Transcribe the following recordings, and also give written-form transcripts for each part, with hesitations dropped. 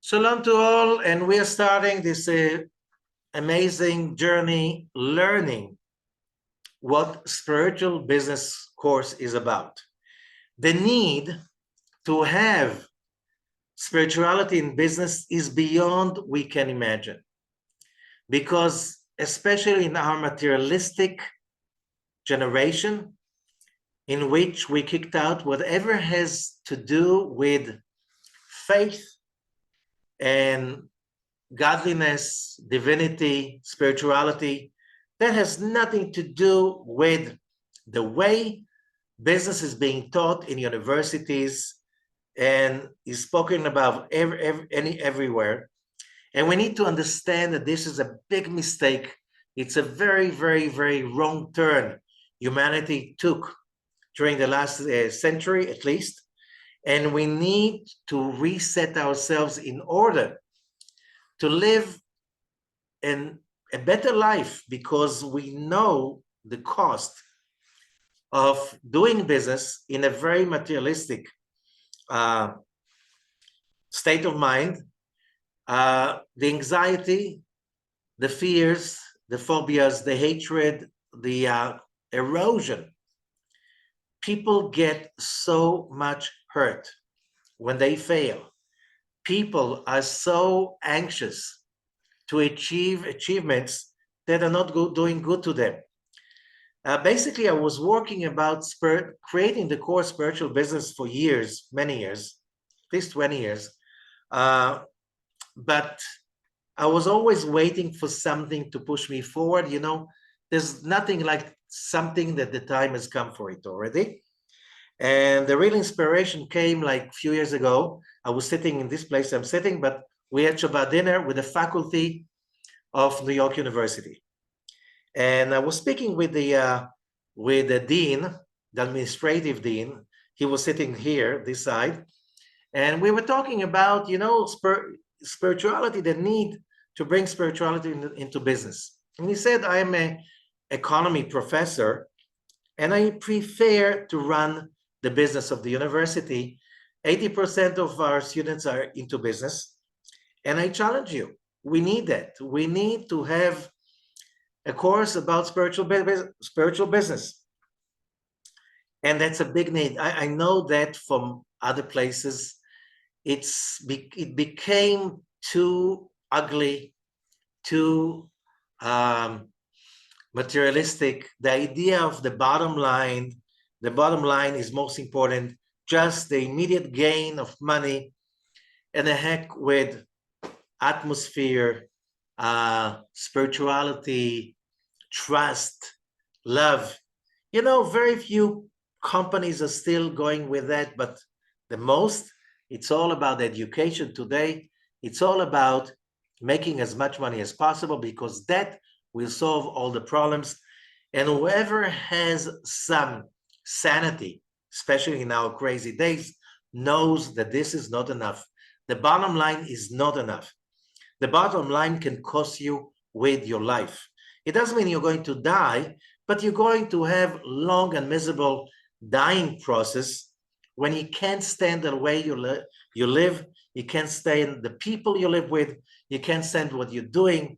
Shalom to all, and we are starting this amazing journey learning what spiritual business course is about. The need to have spirituality in business is beyond we can imagine, because especially in our materialistic generation, in which we kicked out whatever has to do with faith and godliness, divinity, spirituality, that has nothing to do with the way business is being taught in universities and is spoken about everywhere. And we need to understand that this is a big mistake. It's a very, very, very wrong turn humanity took during the last century, at least. And we need to reset ourselves in order to live in a better life, because we know the cost of doing business in a very materialistic state of mind. The anxiety, the fears, the phobias, the hatred, the erosion. People get so much hurt when they fail. People are so anxious to achieve achievements that are not doing good to them. Basically, I was working about creating the core spiritual business for years, many years, at least 20 years. But I was always waiting for something to push me forward. You know, there's nothing like something that the time has come for it already. And the real inspiration came like a few years ago. I was sitting in this place I'm sitting, but we had Shabbat dinner with the faculty of New York University. And I was speaking with the dean, the administrative dean. He was sitting here, this side. And we were talking about, you know, spirituality, the need to bring spirituality into business. And he said, I'm an economy professor, and I prefer to run the business of the university. 80% of our students are into business. And I challenge you, we need that. We need to have a course about spiritual business. And that's a big need. I know that from other places, it became too ugly, too materialistic. The idea of the bottom line is most important, just the immediate gain of money, and the heck with atmosphere, spirituality, trust, love. You know, very few companies are still going with that, but the most, it's all about education today. It's all about making as much money as possible, because that will solve all the problems. And whoever has some sanity, especially in our crazy days, knows that this is not enough. The bottom line is not enough. The bottom line can cost you with your life. It doesn't mean you're going to die, but you're going to have long and miserable dying process when you can't stand the way you live, you can't stand the people you live with, you can't stand what you're doing.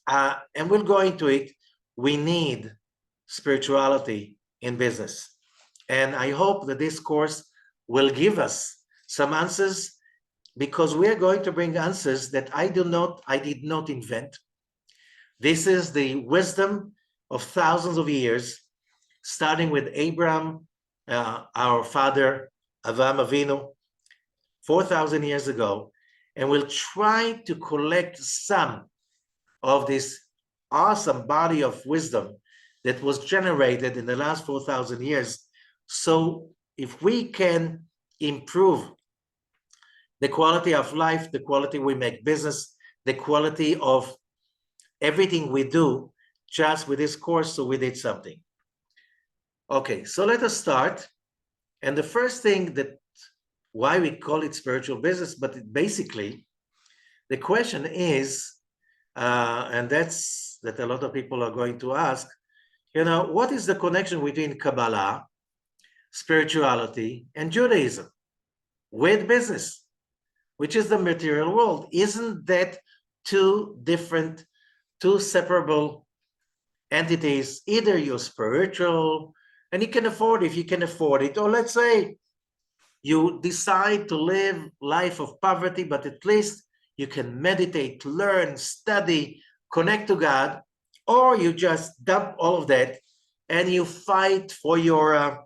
And we'll go into it. We need spirituality in business. And I hope that this course will give us some answers, because we are going to bring answers that I did not invent. This is the wisdom of thousands of years, starting with Abraham, our father, Avraham Avinu, 4,000 years ago. And we'll try to collect some of this awesome body of wisdom that was generated in the last 4,000 years. So if we can improve the quality of life, the quality we make business, the quality of everything we do, just with this course, so we did something. Okay, so let us start. And the first thing why we call it spiritual business, but basically, the question is, and that's that a lot of people are going to ask, you know, what is the connection between Kabbalah, spirituality, and Judaism with business? which is the material world. Isn't that two different, two separable entities? Either you're spiritual and you can afford, if you can afford it, or let's say you decide to live life of poverty, but at least you can meditate, learn, study, connect to God, or you just dump all of that and you fight for your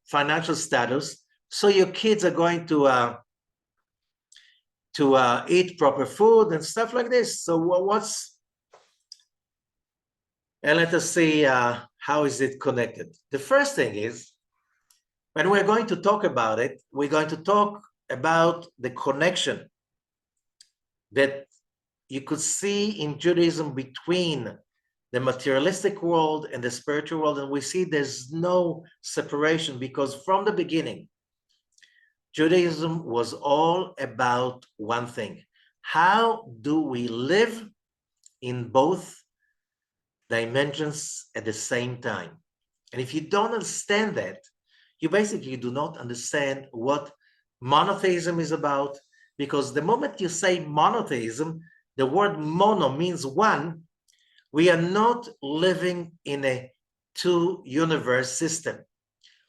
financial status, so your kids are going to eat proper food and stuff like this. So and let us see how is it connected. The first thing is, when we're going to talk about it, we're going to talk about the connection that you could see in Judaism between the materialistic world and the spiritual world. And we see there's no separation, because from the beginning, Judaism was all about one thing. How do we live in both dimensions at the same time? And if you don't understand that, you basically do not understand what monotheism is about, because the moment you say monotheism, the word mono means one. We are not living in a two-universe system.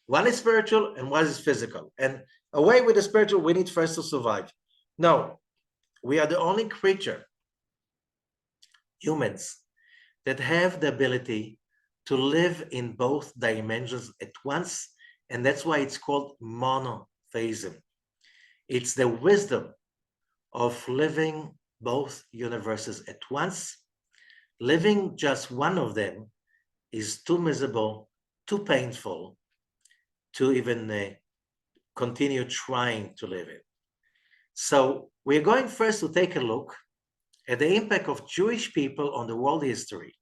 One is spiritual and one is physical. And away with the spiritual, we need first to survive. No, we are the only creature, humans, that have the ability to live in both dimensions at once. And that's why it's called monotheism. It's the wisdom of living both universes at once. Living just one of them is too miserable, too painful to even continue trying to live it. So we're going first to take a look at the impact of Jewish people on the world history,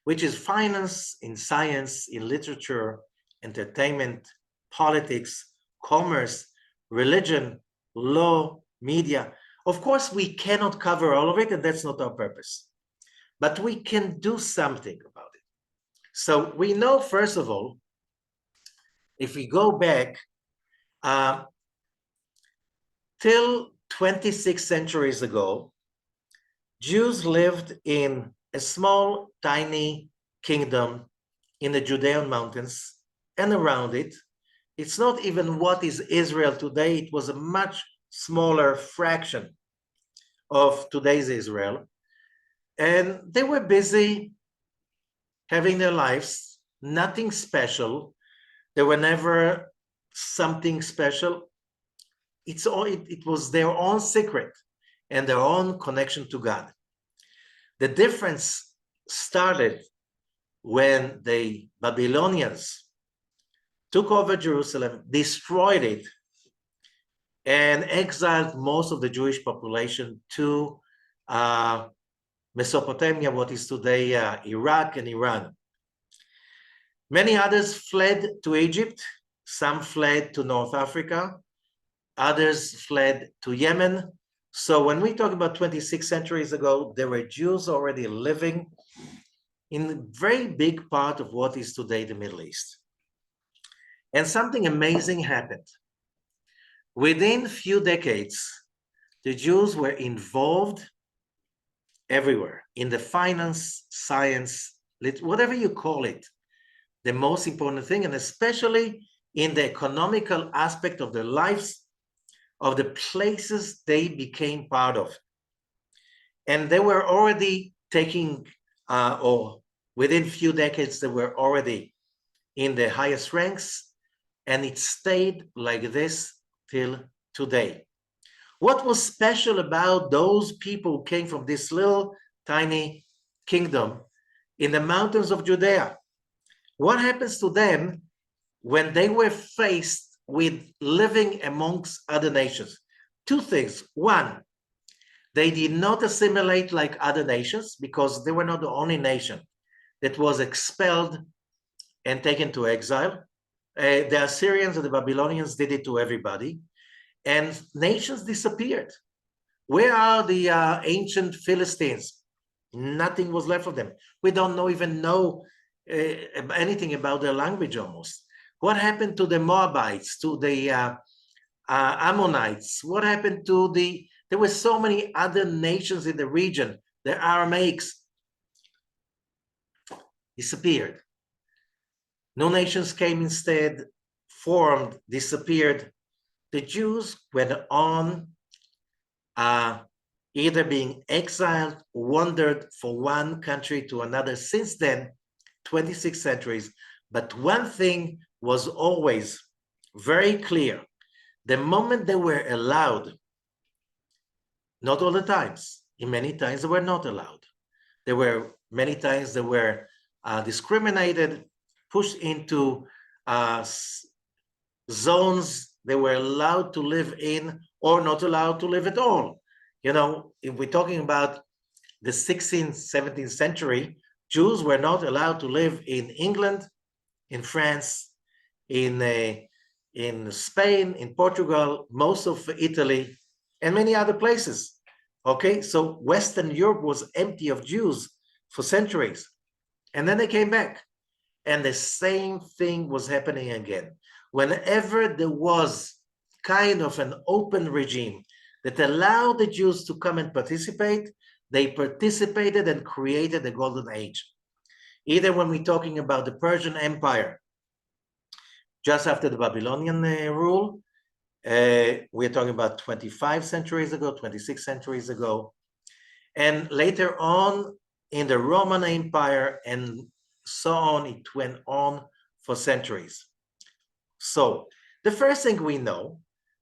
which is finance, in science, in literature, entertainment, politics, commerce, religion, law, media. Of course, we cannot cover all of it, and that's not our purpose. But we can do something about it. So we know, first of all, if we go back till 26 centuries ago, Jews lived in a small, tiny kingdom in the Judean mountains and around it. It's not even what is Israel today. It was a much smaller fraction of today's Israel. And they were busy having their lives, nothing special. There were never something special. It was their own secret and their own connection to God. The difference started when the Babylonians took over Jerusalem, destroyed it, and exiled most of the Jewish population to Mesopotamia, what is today Iraq and Iran. Many others fled to Egypt. Some fled to North Africa. Others fled to Yemen. So when we talk about 26 centuries ago, there were Jews already living in a very big part of what is today the Middle East. And something amazing happened. Within a few decades, the Jews were involved everywhere, in the finance, science, whatever you call it, the most important thing, and especially in the economical aspect of their lives, of the places they became part of. And they were already taking, or within a few decades, they were already in the highest ranks, and it stayed like this till today. What was special about those people who came from this little tiny kingdom in the mountains of Judea? What happens to them when they were faced with living amongst other nations? Two things. One, they did not assimilate like other nations, because they were not the only nation that was expelled and taken to exile. The Assyrians and the Babylonians did it to everybody, and nations disappeared. Where are the ancient Philistines? Nothing was left of them. We don't even know anything about their language almost. What happened to the Moabites, to the Ammonites? What happened to there were so many other nations in the region. The Aramaics disappeared. No nations came instead, formed, disappeared. The Jews went on either being exiled, wandered from one country to another since then, 26 centuries. But one thing was always very clear. The moment they were allowed, not all the times, in many times they were not allowed. There were many times they were discriminated, pushed into zones they were allowed to live in or not allowed to live at all. You know, if we're talking about the 16th, 17th century, Jews were not allowed to live in England, in France, in Spain, in Portugal, most of Italy, and many other places. Okay, so Western Europe was empty of Jews for centuries. And then they came back. And the same thing was happening again. Whenever there was kind of an open regime that allowed the Jews to come and participate, they participated and created the golden age. Either when we're talking about the Persian Empire, just after the Babylonian rule, we're talking about 25 centuries ago, 26 centuries ago. And later on in the Roman Empire and so on, it went on for centuries. So the first thing we know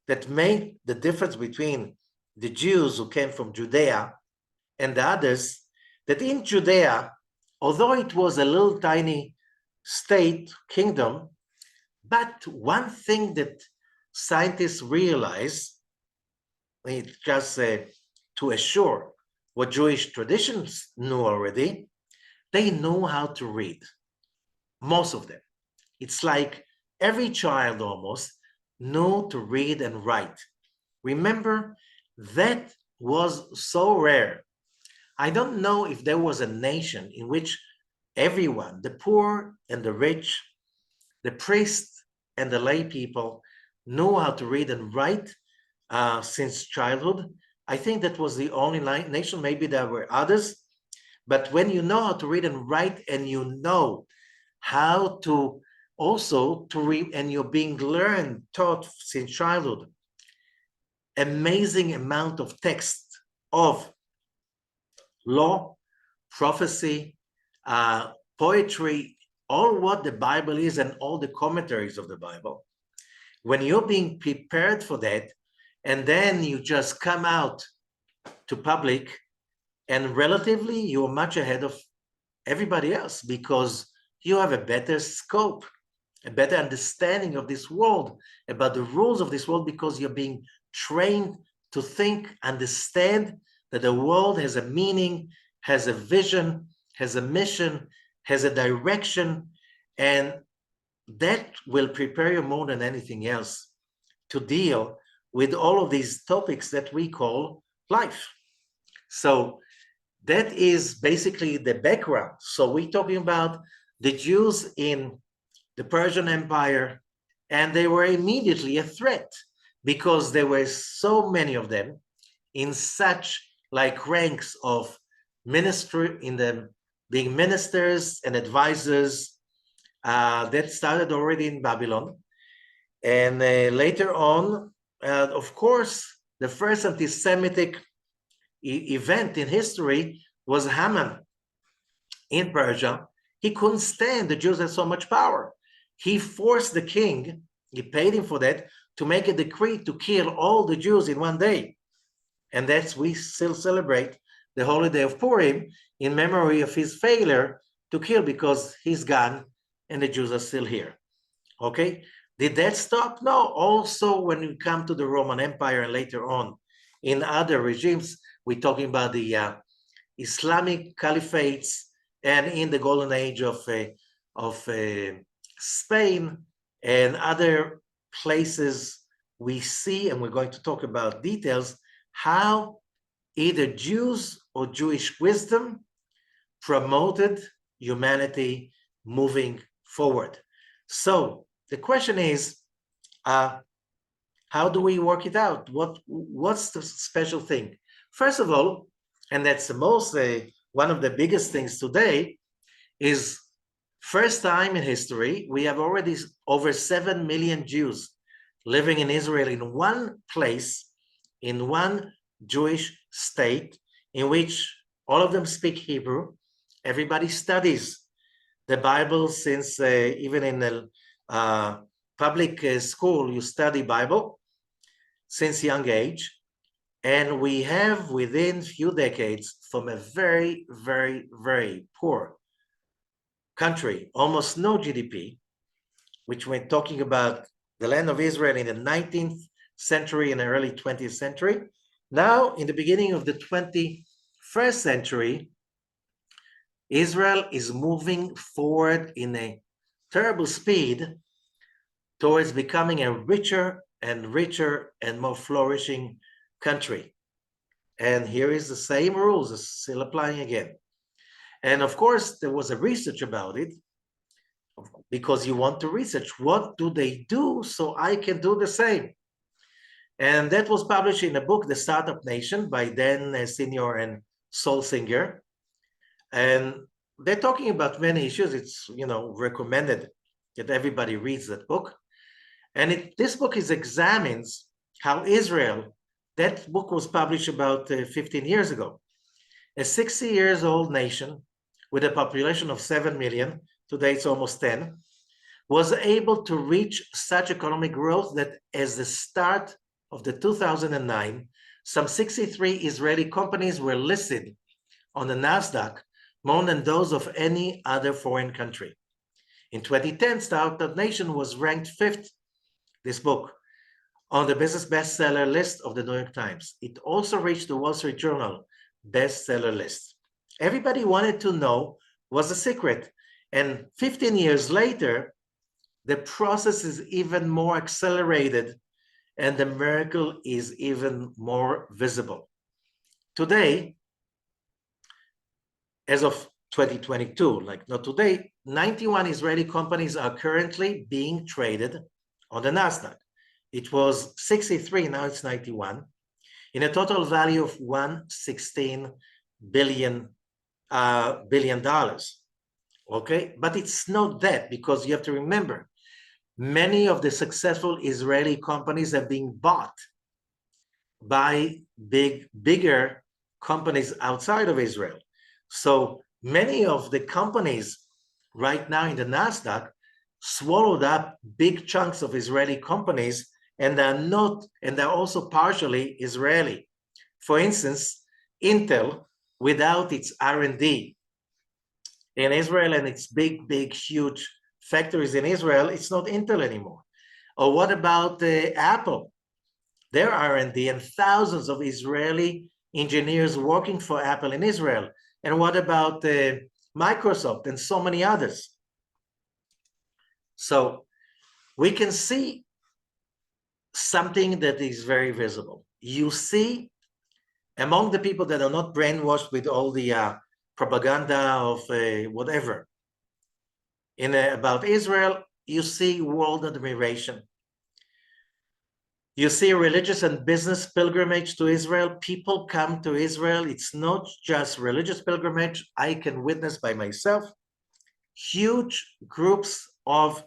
that made the difference between the Jews who came from Judea and the others, that in Judea, although it was a little tiny state, kingdom, but one thing that scientists realize, just to assure what Jewish traditions knew already, they know how to read, most of them. It's like every child almost knew to read and write. Remember, that was so rare. I don't know if there was a nation in which everyone, the poor and the rich, the priests and the lay people, knew how to read and write since childhood. I think that was the only nation. Maybe there were others. But when you know how to read and write, and you know how to also to read, and you're being taught since childhood, amazing amount of text of law, prophecy, poetry, all what the Bible is and all the commentaries of the Bible. When you're being prepared for that, and then you just come out to public, and relatively you're much ahead of everybody else because you have a better scope, a better understanding of this world, about the rules of this world, because you're being trained to think, understand that the world has a meaning, has a vision, has a mission, has a direction, and that will prepare you more than anything else to deal with all of these topics that we call life. So that is basically the background. So we're talking about the Jews in the Persian Empire, and they were immediately a threat because there were so many of them in such like ranks of ministry, in them being ministers and advisors. That started already in Babylon. And later on, of course, the first anti-Semitic event in history was Haman in Persia. He couldn't stand the Jews had so much power. He forced the king, he paid him for that, to make a decree to kill all the Jews in one day. And that's, we still celebrate the holiday of Purim in memory of his failure to kill, because he's gone and the Jews are still here. Okay, did that stop? No. Also, when we come to the Roman Empire and later on in other regimes, we're talking about the Islamic caliphates, and in the golden age of Spain and other places, we see, and we're going to talk about details, how either Jews or Jewish wisdom promoted humanity moving forward. So the question is, How do we work it out? What's the special thing? First of all, and that's the most one of the biggest things today, is first time in history we have already over 7 million Jews living in Israel in one place, in one Jewish state, in which all of them speak Hebrew. Everybody studies the Bible, since even in the public school you study Bible since young age. And we have, within few decades, from a very, very, very poor country, almost no GDP, which we're talking about the land of Israel in the 19th century and the early 20th century. Now, in the beginning of the 21st century, Israel is moving forward in a terrible speed towards becoming a richer and richer and more flourishing country. And here is the same rules are still applying again. And of course, there was a research about it, because you want to research what do they do so I can do the same. And that was published in a book, The Startup Nation, by Dan Senior and Saul Singer. And they're talking about many issues. It's, recommended that everybody reads that book. And this book examines how Israel, that book was published about 15 years ago, a 60 years old nation with a population of 7 million, today it's almost 10, was able to reach such economic growth that as the start of the 2009, some 63 Israeli companies were listed on the NASDAQ, more than those of any other foreign country. In 2010, Startup Nation was ranked 5th, this book, on the business bestseller list of the New York Times. It also reached the Wall Street Journal bestseller list. Everybody wanted to know what's the secret. And 15 years later, the process is even more accelerated and the miracle is even more visible. Today, as of 2022, like not today, 91 Israeli companies are currently being traded on the NASDAQ. It was 63, now it's 91, in a total value of $116 billion. Okay, but it's not that, because you have to remember, many of the successful Israeli companies are being bought by bigger companies outside of Israel. So many of the companies right now in the NASDAQ swallowed up big chunks of Israeli companies, and they're also partially Israeli. For instance, Intel, without its R&D in Israel and its big, huge factories in Israel, it's not Intel anymore. Or what about Apple? Their R&D and thousands of Israeli engineers working for Apple in Israel. And what about Microsoft and so many others? So we can see something that is very visible. You see, among the people that are not brainwashed with all the propaganda of whatever about Israel, you see world admiration. You see religious and business pilgrimage to Israel. People come to Israel. It's not just religious pilgrimage. I can witness by myself huge groups of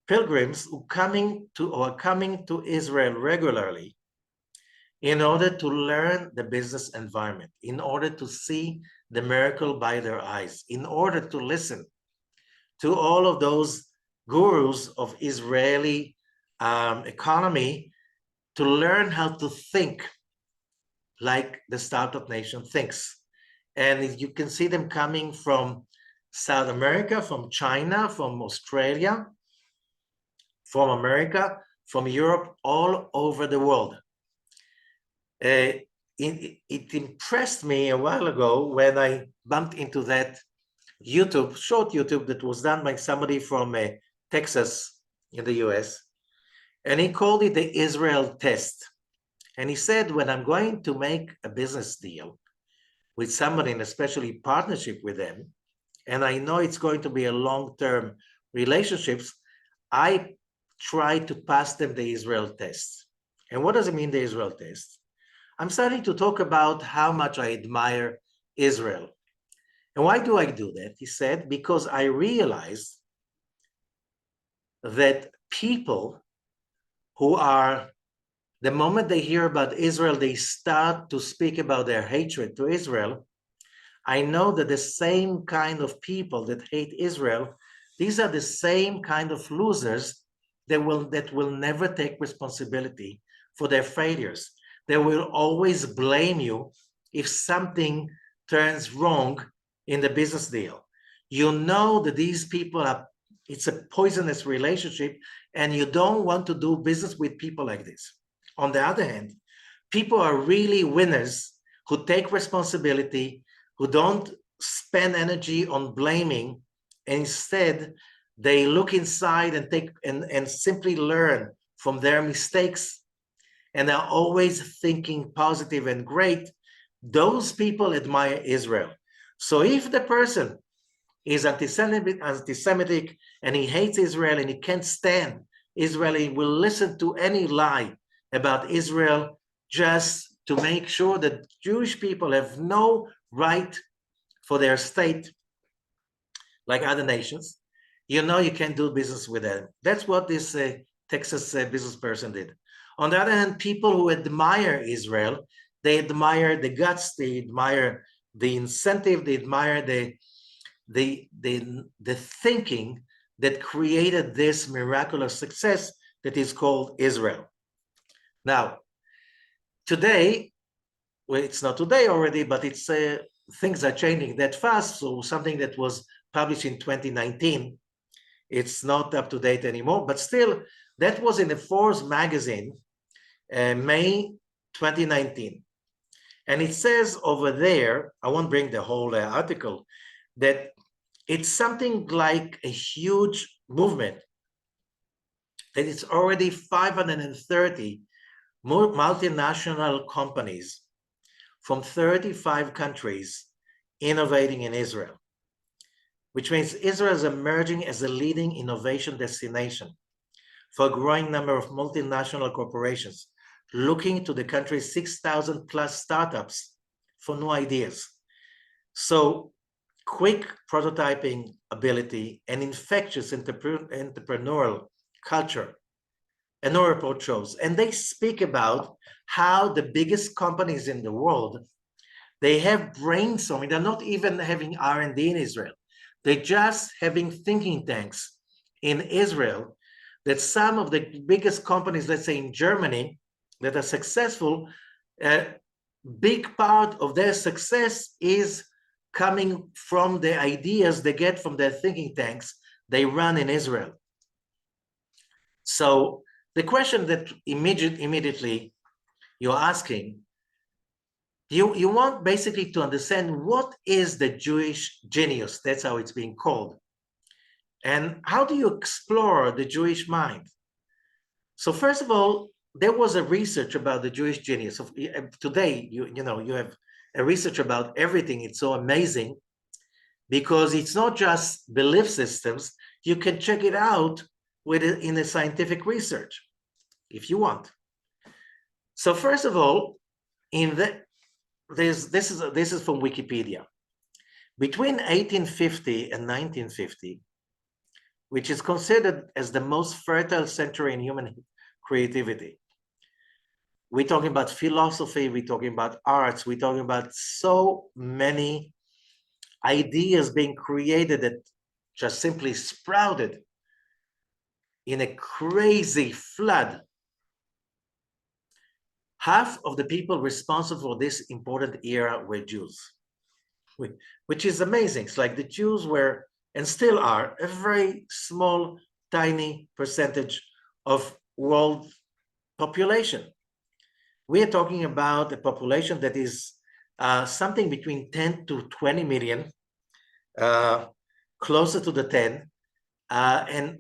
pilgrims who are coming to Israel regularly in order to learn the business environment, in order to see the miracle by their eyes, in order to listen to all of those gurus of Israeli economy, to learn how to think like the Startup Nation thinks. And you can see them coming from South America, from China, from Australia, from America, from Europe, all over the world. It impressed me a while ago when I bumped into that short YouTube that was done by somebody from Texas in the US. And he called it the Israel test. And he said, when I'm going to make a business deal with somebody, and especially partnership with them, and I know it's going to be a long-term relationships, I try to pass them the Israel test. And what does it mean, the Israel test? I'm starting to talk about how much I admire Israel. And why do I do that? He said, because I realized that people who are, the moment they hear about Israel, they start to speak about their hatred to Israel. I know that the same kind of people that hate Israel, these are the same kind of losers that will never take responsibility for their failures. They will always blame you if something turns wrong in the business deal. You know that these people are, it's a poisonous relationship, and you don't want to do business with people like this. On the other hand, people are really winners who take responsibility, who don't spend energy on blaming, and instead they look inside and take and simply learn from their mistakes, and are always thinking positive and great. Those people admire Israel. So if the person is anti-Semitic and he hates Israel and he can't stand Israel, he will listen to any lie about Israel just to make sure that Jewish people have no right for their state like other nations. You know, you can't do business with them. That's what this Texas business person did. On the other hand, people who admire Israel, they admire the guts, they admire the incentive, they admire the thinking that created this miraculous success that is called Israel. Now, today, well, it's not today already, but it's things are changing that fast. So something that was published in 2019, it's not up to date anymore, but still, that was in the Forbes magazine, May 2019. And it says over there, I won't bring the whole article, that it's something like a huge movement, that it's already 530 multinational companies from 35 countries innovating in Israel, which means Israel is emerging as a leading innovation destination for a growing number of multinational corporations looking to the country's 6,000 plus startups for new ideas. So quick prototyping ability and infectious entrepreneurial culture, and no report shows. And they speak about how the biggest companies in the world, they have brainstorming. They're not even having R&D in Israel. They're just having thinking tanks in Israel, that some of the biggest companies, let's say in Germany, that are successful, a big part of their success is coming from the ideas they get from their thinking tanks they run in Israel. So the question that immediately you're asking, you want basically to understand what is the Jewish genius, that's how it's being called, and how do you explore the Jewish mind? So first of all, there was a research about the Jewish genius. Today, you know, you have a research about everything. It's so amazing because it's not just belief systems. You can check it out in a scientific research if you want. So first of all, this is from Wikipedia. Between 1850 and 1950, which is considered as the most fertile century in human creativity, we're talking about philosophy, we're talking about arts, we're talking about so many ideas being created that just simply sprouted in a crazy flood. Half of the people responsible for this important era were Jews, which is amazing. It's like the Jews were, and still are, a very small, tiny percentage of world population. We are talking about a population that is something between 10 to 20 million, closer to the 10. And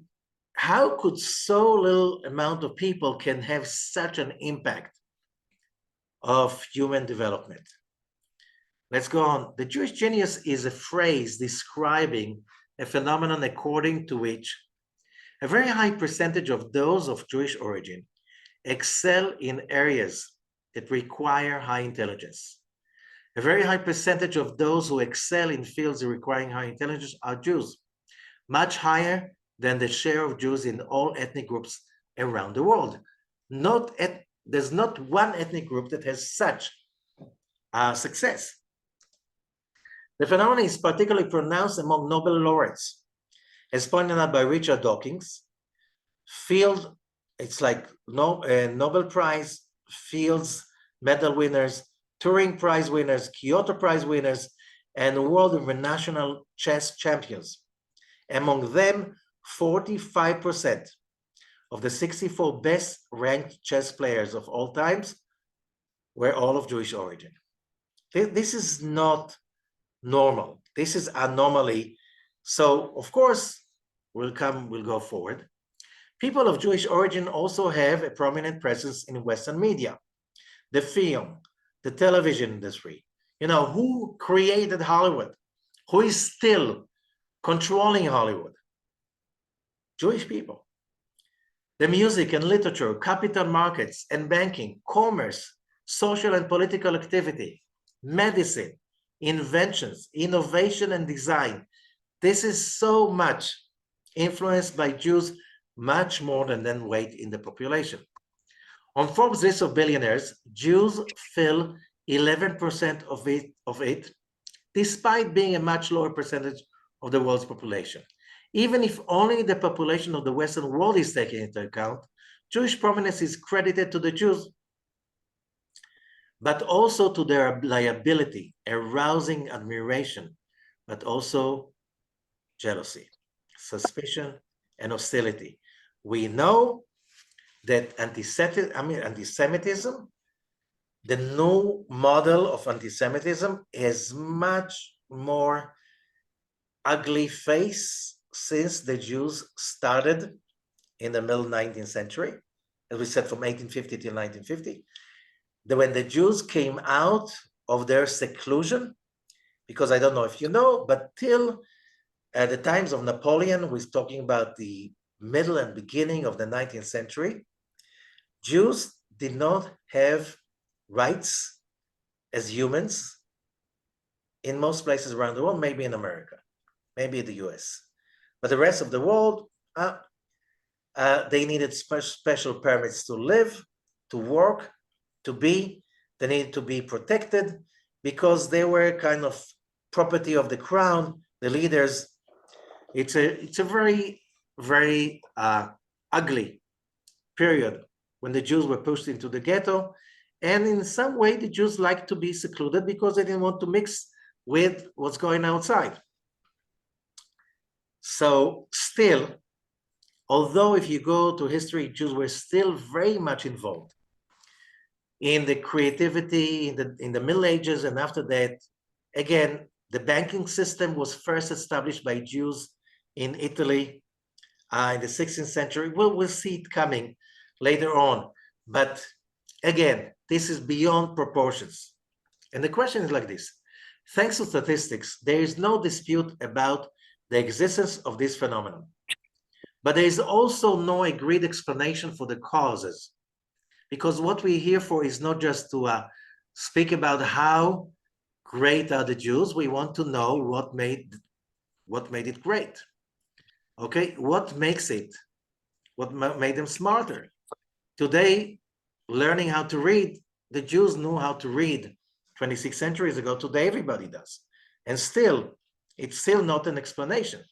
how could so little amount of people can have such an impact of human development? Let's go on. The Jewish genius is a phrase describing a phenomenon according to which a very high percentage of those of Jewish origin excel in areas that require high intelligence. A very high percentage of those who excel in fields requiring high intelligence are Jews, much higher than the share of Jews in all ethnic groups around the world. There's not one ethnic group that has such success. The phenomenon is particularly pronounced among Nobel laureates. As pointed out by Richard Dawkins, it's like Nobel Prize, Fields medal winners, Turing Prize winners, Kyoto Prize winners, and world international chess champions. Among them, 45% of the 64 best ranked chess players of all times were all of Jewish origin. This is not normal. This is anomaly. So, of course, we'll go forward. People of Jewish origin also have a prominent presence in Western media, the film, the television industry. You know, who created Hollywood? Who is still controlling Hollywood? Jewish people. The music and literature, capital markets and banking, commerce, social and political activity, medicine, inventions, innovation and design. This is so much influenced by Jews, much more than weight in the population. On Forbes' list of billionaires, Jews fill 11% of it, despite being a much lower percentage of the world's population. Even if only the population of the Western world is taken into account, Jewish prominence is credited to the Jews, but also to their liability, arousing admiration, but also jealousy, suspicion, and hostility. We know that anti-Semitism, the new model of anti-Semitism, is much more ugly face since the Jews started in the middle 19th century, as we said, from 1850 till 1950. When the Jews came out of their seclusion, because I don't know if you know, but till the times of Napoleon, we're talking about the middle and beginning of the 19th century, Jews did not have rights as humans in most places around the world, maybe in America, maybe the US. But the rest of the world, they needed special permits to live, to work, they needed to be protected because they were kind of property of the crown, the leaders. It's a very, very ugly period when the Jews were pushed into the ghetto. And in some way, the Jews liked to be secluded because they didn't want to mix with what's going outside. So still, although if you go to history, Jews were still very much involved in the creativity in the Middle Ages, and after that, again, the banking system was first established by Jews in Italy in the 16th century. We'll see it coming later on. But again, this is beyond proportions. And the question is like this. Thanks to statistics, there is no dispute about the existence of this phenomenon. But there is also no agreed explanation for the causes. Because what we're here for is not just to speak about how great are the Jews. We want to know what made it great. Okay, what makes it? What made them smarter? Today, learning how to read, the Jews knew how to read 26 centuries ago. Today, everybody does. And still, it's still not an explanation.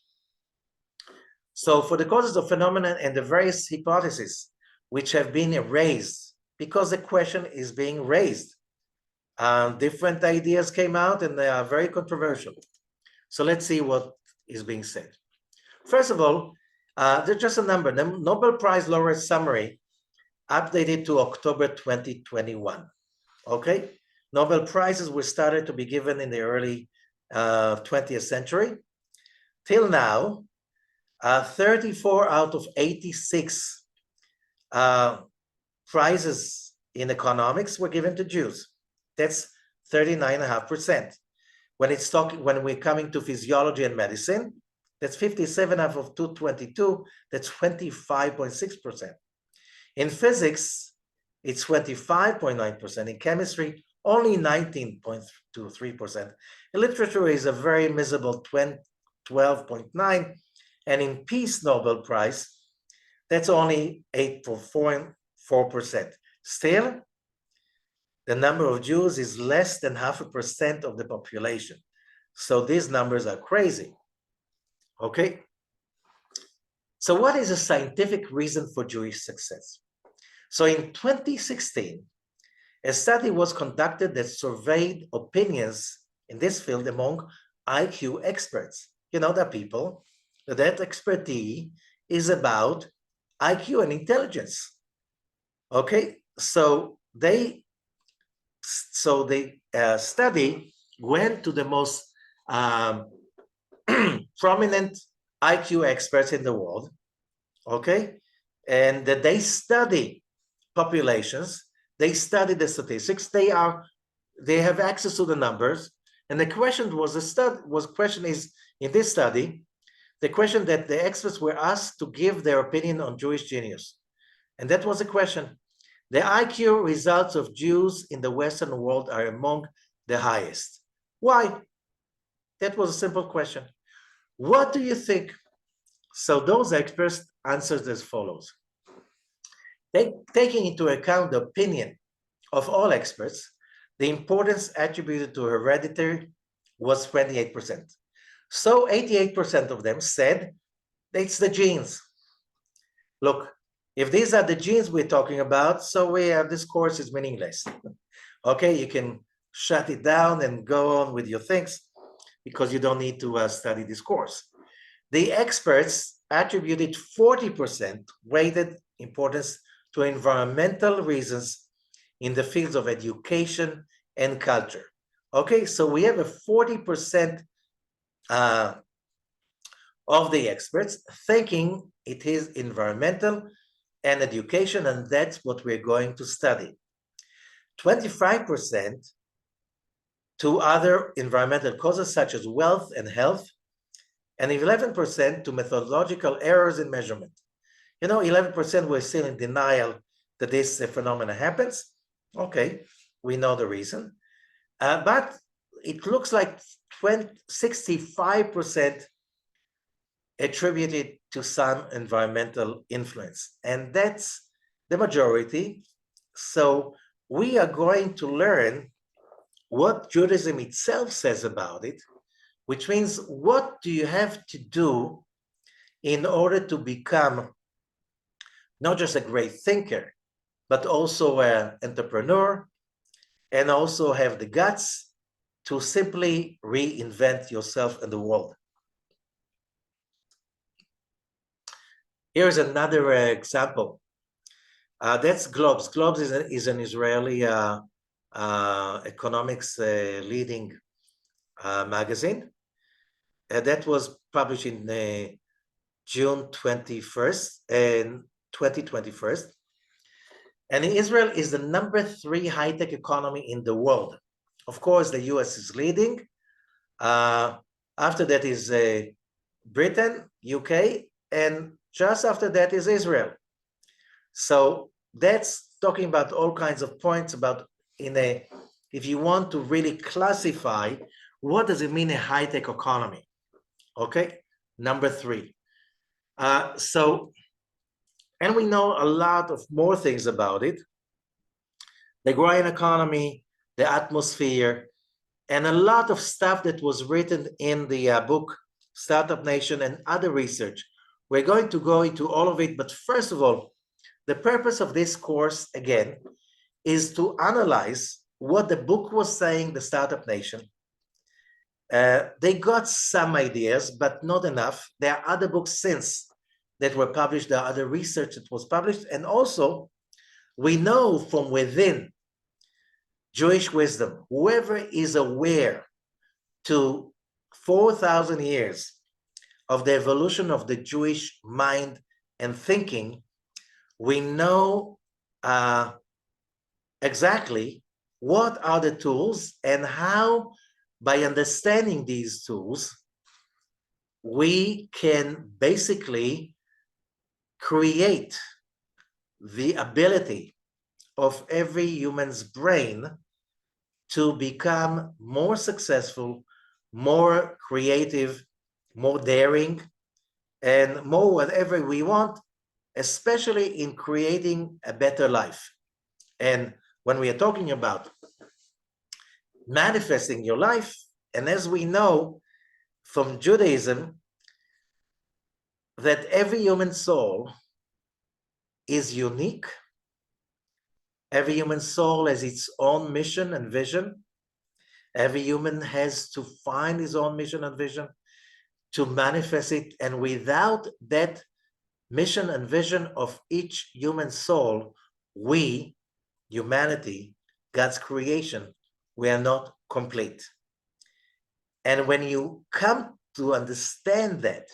So for the causes of phenomena and the various hypotheses which have been erased, because the question is being raised, different ideas came out and they are very controversial. So let's see what is being said. First of all, there's just a number. The Nobel Prize laureate summary updated to October 2021. Okay, Nobel Prizes were started to be given in the early 20th century. Till now, 34 out of 86 prizes in economics were given to Jews. That's 39.5%. When we're coming to physiology and medicine, that's 57 out of 222. That's 25.6%. In physics, it's 25.9%. In chemistry, only 19.23%. In literature is a very miserable 12.9%. And in Peace Nobel Prize, that's only 8.4%. Still, the number of Jews is less than 0.5% of the population. So these numbers are crazy. Okay? So what is a scientific reason for Jewish success? So in 2016, a study was conducted that surveyed opinions in this field among IQ experts. You know, the people, that expertise is about IQ and intelligence. Okay, so the study went to the most prominent IQ experts in the world, okay, and they study populations, they study the statistics, they have access to the numbers, and the question was in this study, the question that the experts were asked to give their opinion on Jewish genius, and that was the question. The IQ results of Jews in the Western world are among the highest. Why? That was a simple question. What do you think? So those experts answered as follows. Taking into account the opinion of all experts, the importance attributed to heredity was 28%. So 88% of them said it's the genes. Look, if these are the genes we're talking about, so this course is meaningless. Okay, you can shut it down and go on with your things because you don't need to study this course. The experts attributed 40% weighted importance to environmental reasons in the fields of education and culture. Okay, so we have a 40% of the experts thinking it is environmental and education, and that's what we're going to study. 25% to other environmental causes such as wealth and health, and 11% to methodological errors in measurement. You know, 11% were still in denial that this phenomenon happens. Okay, we know the reason. But it looks like 65% attributed to some environmental influence, and that's the majority. So we are going to learn what Judaism itself says about it, which means what do you have to do in order to become not just a great thinker, but also an entrepreneur, and also have the guts to simply reinvent yourself in the world. Here's another example. That's Globes. Globes is an Israeli economics leading magazine. That was published in June 21st and 2021. And Israel is the #3 high-tech economy in the world. Of course, the US is leading. After that is Britain, UK, and just after that is Israel. So that's talking about all kinds of points about if you want to really classify, what does it mean a high-tech economy? Okay, #3. And we know a lot of more things about it. The growing economy, the atmosphere, and a lot of stuff that was written in the book Startup Nation and other research. We're going to go into all of it, but first of all, the purpose of this course, again, is to analyze what the book was saying, the Startup Nation. They got some ideas, but not enough. There are other books since that were published. There are other research that was published. And also, we know from within Jewish wisdom, whoever is aware to 4,000 years of the evolution of the Jewish mind and thinking, we know exactly what are the tools and how, by understanding these tools, we can basically create the ability of every human's brain to become more successful, more creative, more daring, and more whatever we want, especially in creating a better life. And when we are talking about manifesting your life, and as we know from Judaism, that every human soul is unique. Every human soul has its own mission and vision. Every human has to find his own mission and vision to manifest it. And without that mission and vision of each human soul, we, humanity, God's creation, we are not complete. And when you come to understand that,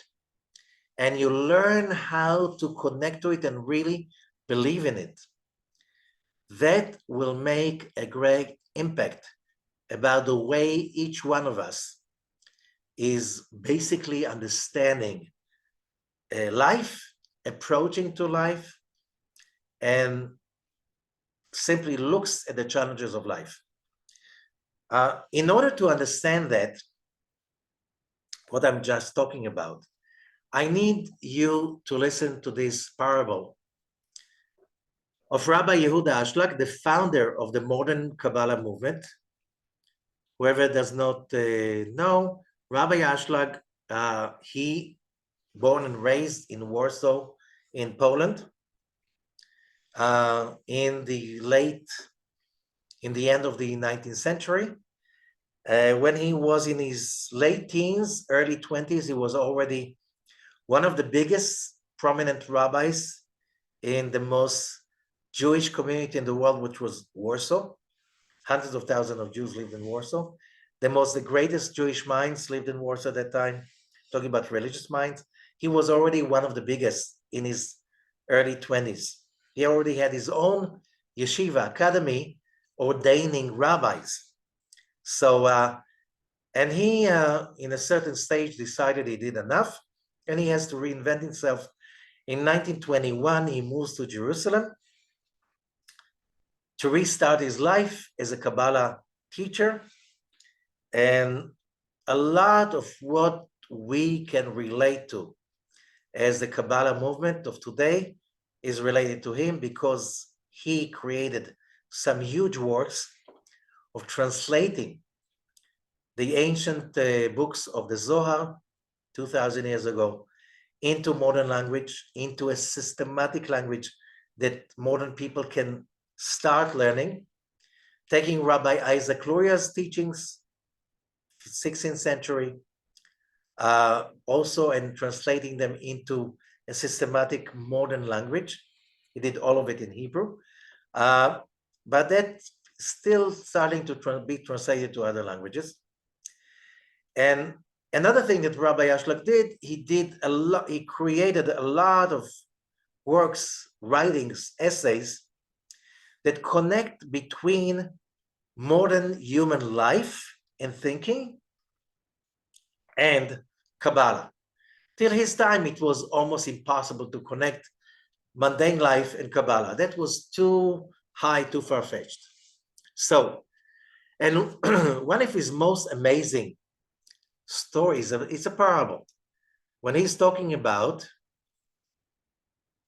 and you learn how to connect to it and really believe in it, that will make a great impact about the way each one of us is basically understanding life, approaching to life, and simply looks at the challenges of life. In order to understand that, what I'm just talking about, I need you to listen to this parable of Rabbi Yehuda Ashlag, the founder of the modern Kabbalah movement. Whoever does not know, Rabbi Ashlag, he born and raised in Warsaw, in Poland, in the end of the 19th century. When he was in his late teens, early 20s, he was already one of the biggest prominent rabbis in the most Jewish community in the world, which was Warsaw. Hundreds of thousands of Jews lived in Warsaw. The greatest Jewish minds lived in Warsaw at that time, talking about religious minds. He was already one of the biggest in his early 20s. He already had his own yeshiva academy ordaining rabbis. So, and he, in a certain stage, decided he did enough, and he has to reinvent himself. In 1921, he moves to Jerusalem to restart his life as a Kabbalah teacher. And a lot of what we can relate to as the Kabbalah movement of today is related to him, because he created some huge works of translating the ancient books of the Zohar 2,000 years ago into modern language, into a systematic language that modern people can start learning, taking Rabbi Isaac Luria's teachings, 16th century, also, and translating them into a systematic modern language. He did all of it in Hebrew, but that's still starting to be translated to other languages. And another thing that Rabbi Ashlag did, he created a lot of works, writings, essays that connect between modern human life and thinking and Kabbalah. Till his time, it was almost impossible to connect mundane life and Kabbalah. That was too high, too far-fetched. So, and one of his most amazing stories, it's a parable. When he's talking about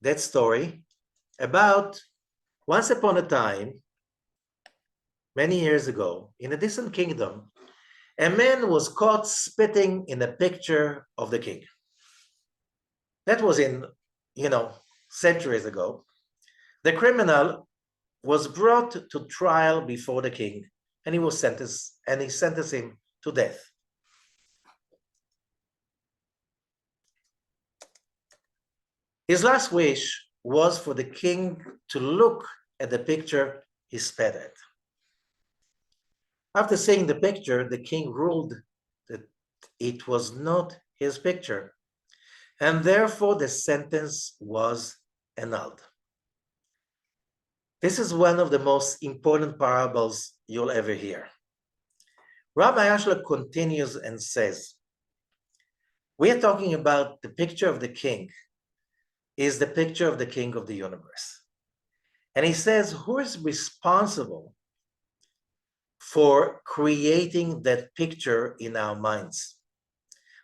that story, about once upon a time, many years ago, in a distant kingdom, a man was caught spitting in a picture of the king. That was in, centuries ago. The criminal was brought to trial before the king, and he sentenced him to death. His last wish was for the king to look at the picture he spat at. After seeing the picture, the king ruled that it was not his picture, and therefore the sentence was annulled. This is one of the most important parables you'll ever hear. Rabbi Ashlag continues and says, we are talking about the picture of the king is the picture of the king of the universe. And he says, who is responsible for creating that picture in our minds?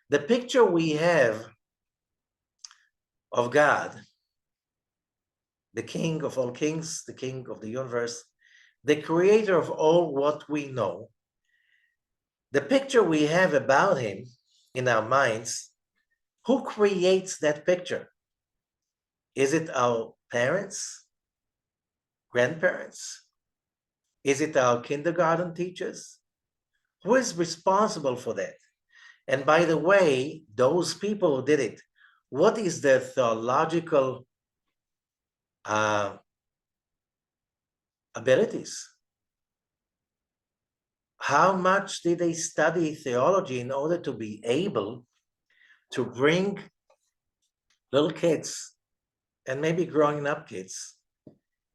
The picture we have of God, the King of all kings, the King of the universe, the creator of all what we know, the picture we have about him in our minds, who creates that picture? Is it our parents, grandparents? Is it our kindergarten teachers? Who is responsible for that? And by the way, those people who did it, what is their theological abilities? How much did they study theology in order to be able to bring little kids and maybe growing up kids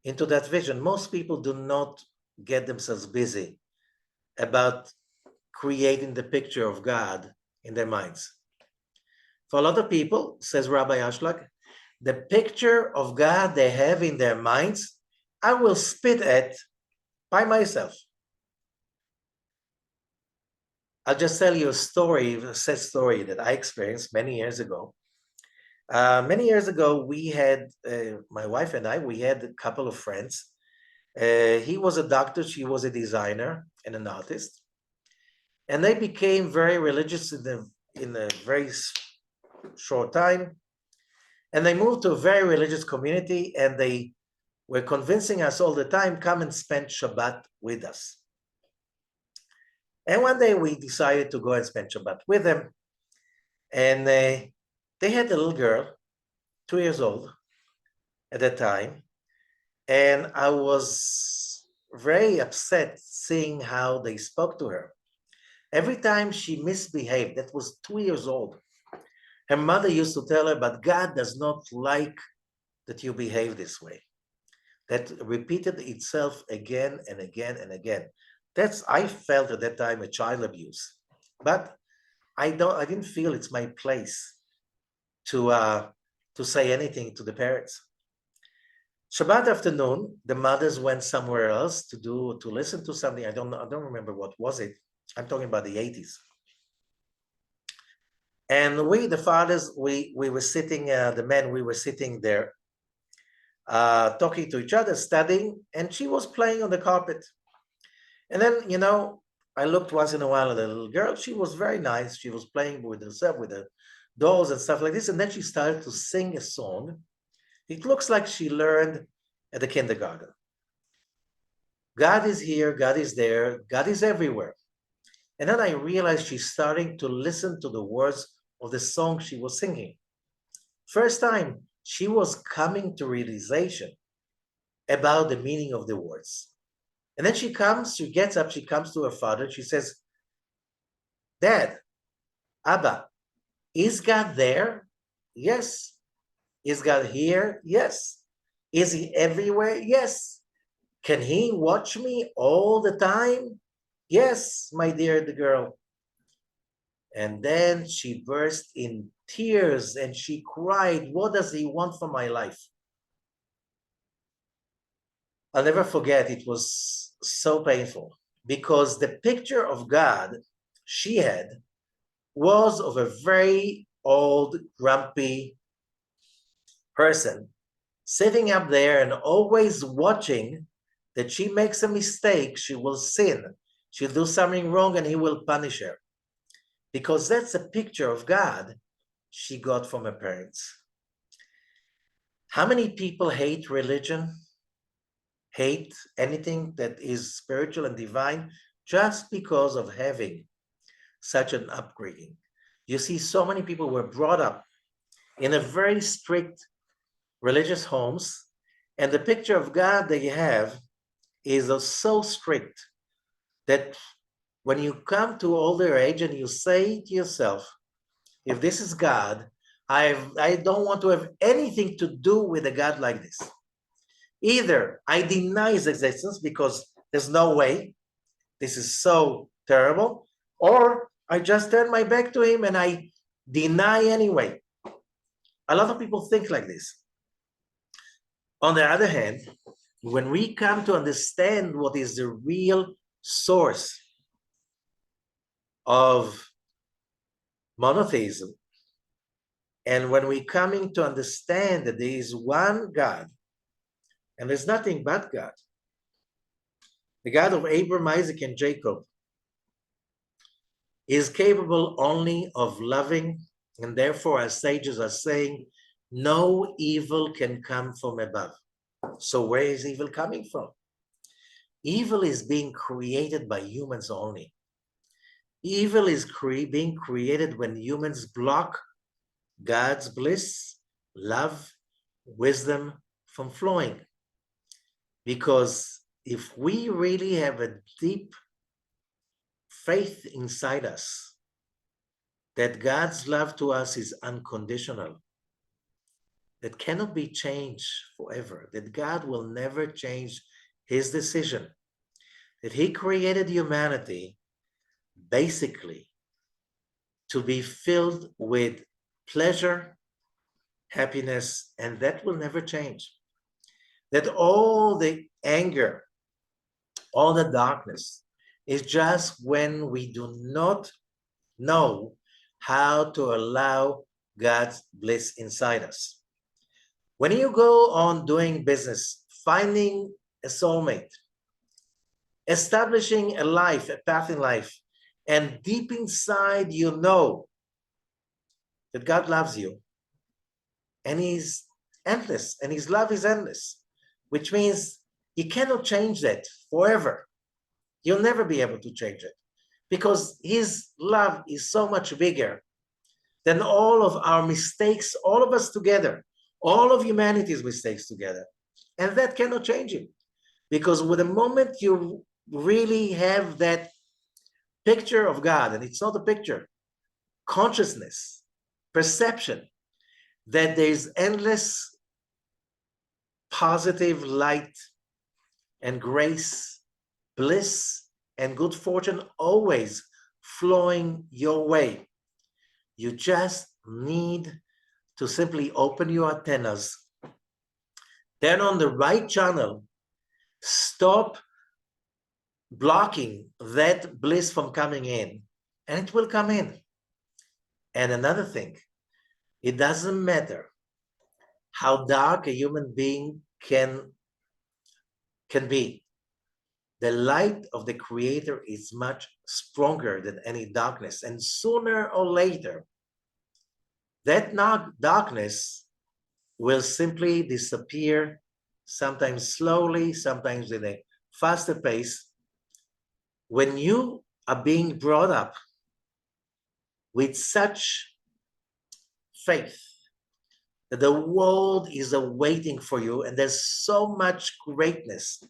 into that vision? Most people do not get themselves busy about creating the picture of God in their minds. For a lot of people, says Rabbi Ashlag, the picture of God they have in their minds, I will spit at by myself. I'll just tell you a story, a sad story that I experienced many years ago. Many years ago, we had, my wife and I, we had a couple of friends. He was a doctor, she was a designer and an artist. And they became very religious in a very short time. And they moved to a very religious community, and they were convincing us all the time, come and spend Shabbat with us. And one day we decided to go and spend Shabbat with them. And they had a little girl, 2 years old at that time. And I was very upset seeing how they spoke to her. Every time she misbehaved, that was 2 years old, her mother used to tell her, but God does not like that you behave this way. That repeated itself again and again and again. I felt at that time a child abuse, but I didn't feel it's my place to say anything to the parents. Shabbat afternoon, the mothers went somewhere else to listen to something. I don't remember what was it. I'm talking about the 80s. And we, the fathers, we were sitting, the men, we were sitting there talking to each other, studying, and she was playing on the carpet. And then, I looked once in a while at the little girl. She was very nice. She was playing with herself, with the dolls and stuff like this. And then she started to sing a song. It looks like she learned at the kindergarten. God is here, God is there, God is everywhere. And then I realized she's starting to listen to the words of the song she was singing. First time, she was coming to realization about the meaning of the words. And then she gets up, she comes to her father, she says, Dad, Abba, is God there? Yes. Is God here? Yes. Is he everywhere? Yes. Can he watch me all the time? Yes, my dear, the girl. And then she burst in tears and she cried, what does he want for my life? I'll never forget, it was so painful because the picture of God she had was of a very old, grumpy person sitting up there and always watching that she makes a mistake, she will sin, she'll do something wrong and he will punish her. Because that's a picture of God she got from her parents. How many people hate religion, hate anything that is spiritual and divine just because of having such an upbringing? You see, so many people were brought up in a very strict religious homes, and the picture of God they have is so strict that when you come to older age and you say to yourself, if this is God, I don't want to have anything to do with a God like this. Either I deny his existence because there's no way, this is so terrible, or I just turn my back to him and I deny anyway. A lot of people think like this. On the other hand, when we come to understand what is the real source of monotheism, and when we coming to understand that there is one God, and there's nothing but God, the God of Abraham, Isaac, and Jacob, is capable only of loving, and therefore our sages are saying, no evil can come from above. So where is evil coming from? Evil is being created by humans only. Evil is being created when humans block God's bliss, love, wisdom from flowing. Because if we really have a deep faith inside us that God's love to us is unconditional, that cannot be changed forever, that God will never change his decision, that he created humanity basically to be filled with pleasure, happiness, and that will never change. That all the anger, all the darkness is just when we do not know how to allow God's bliss inside us. When you go on doing business, finding a soulmate, establishing a life, a path in life, and deep inside you know that God loves you and he's endless and his love is endless, which means you cannot change that forever. You'll never be able to change it because his love is so much bigger than all of our mistakes, all of us together, all of humanity's mistakes together. And that cannot change him, because with the moment you really have that picture of God, and it's not a picture, consciousness, perception, that there's endless positive light and grace, bliss and good fortune always flowing your way. You just need to simply open your antennas, turn on the right channel, stop blocking that bliss from coming in, and it will come in. And another thing, it doesn't matter how dark a human being can be. The light of the Creator is much stronger than any darkness. And sooner or later, that darkness will simply disappear, sometimes slowly, sometimes in a faster pace. When you are being brought up with such faith that the world is awaiting for you, and there's so much greatness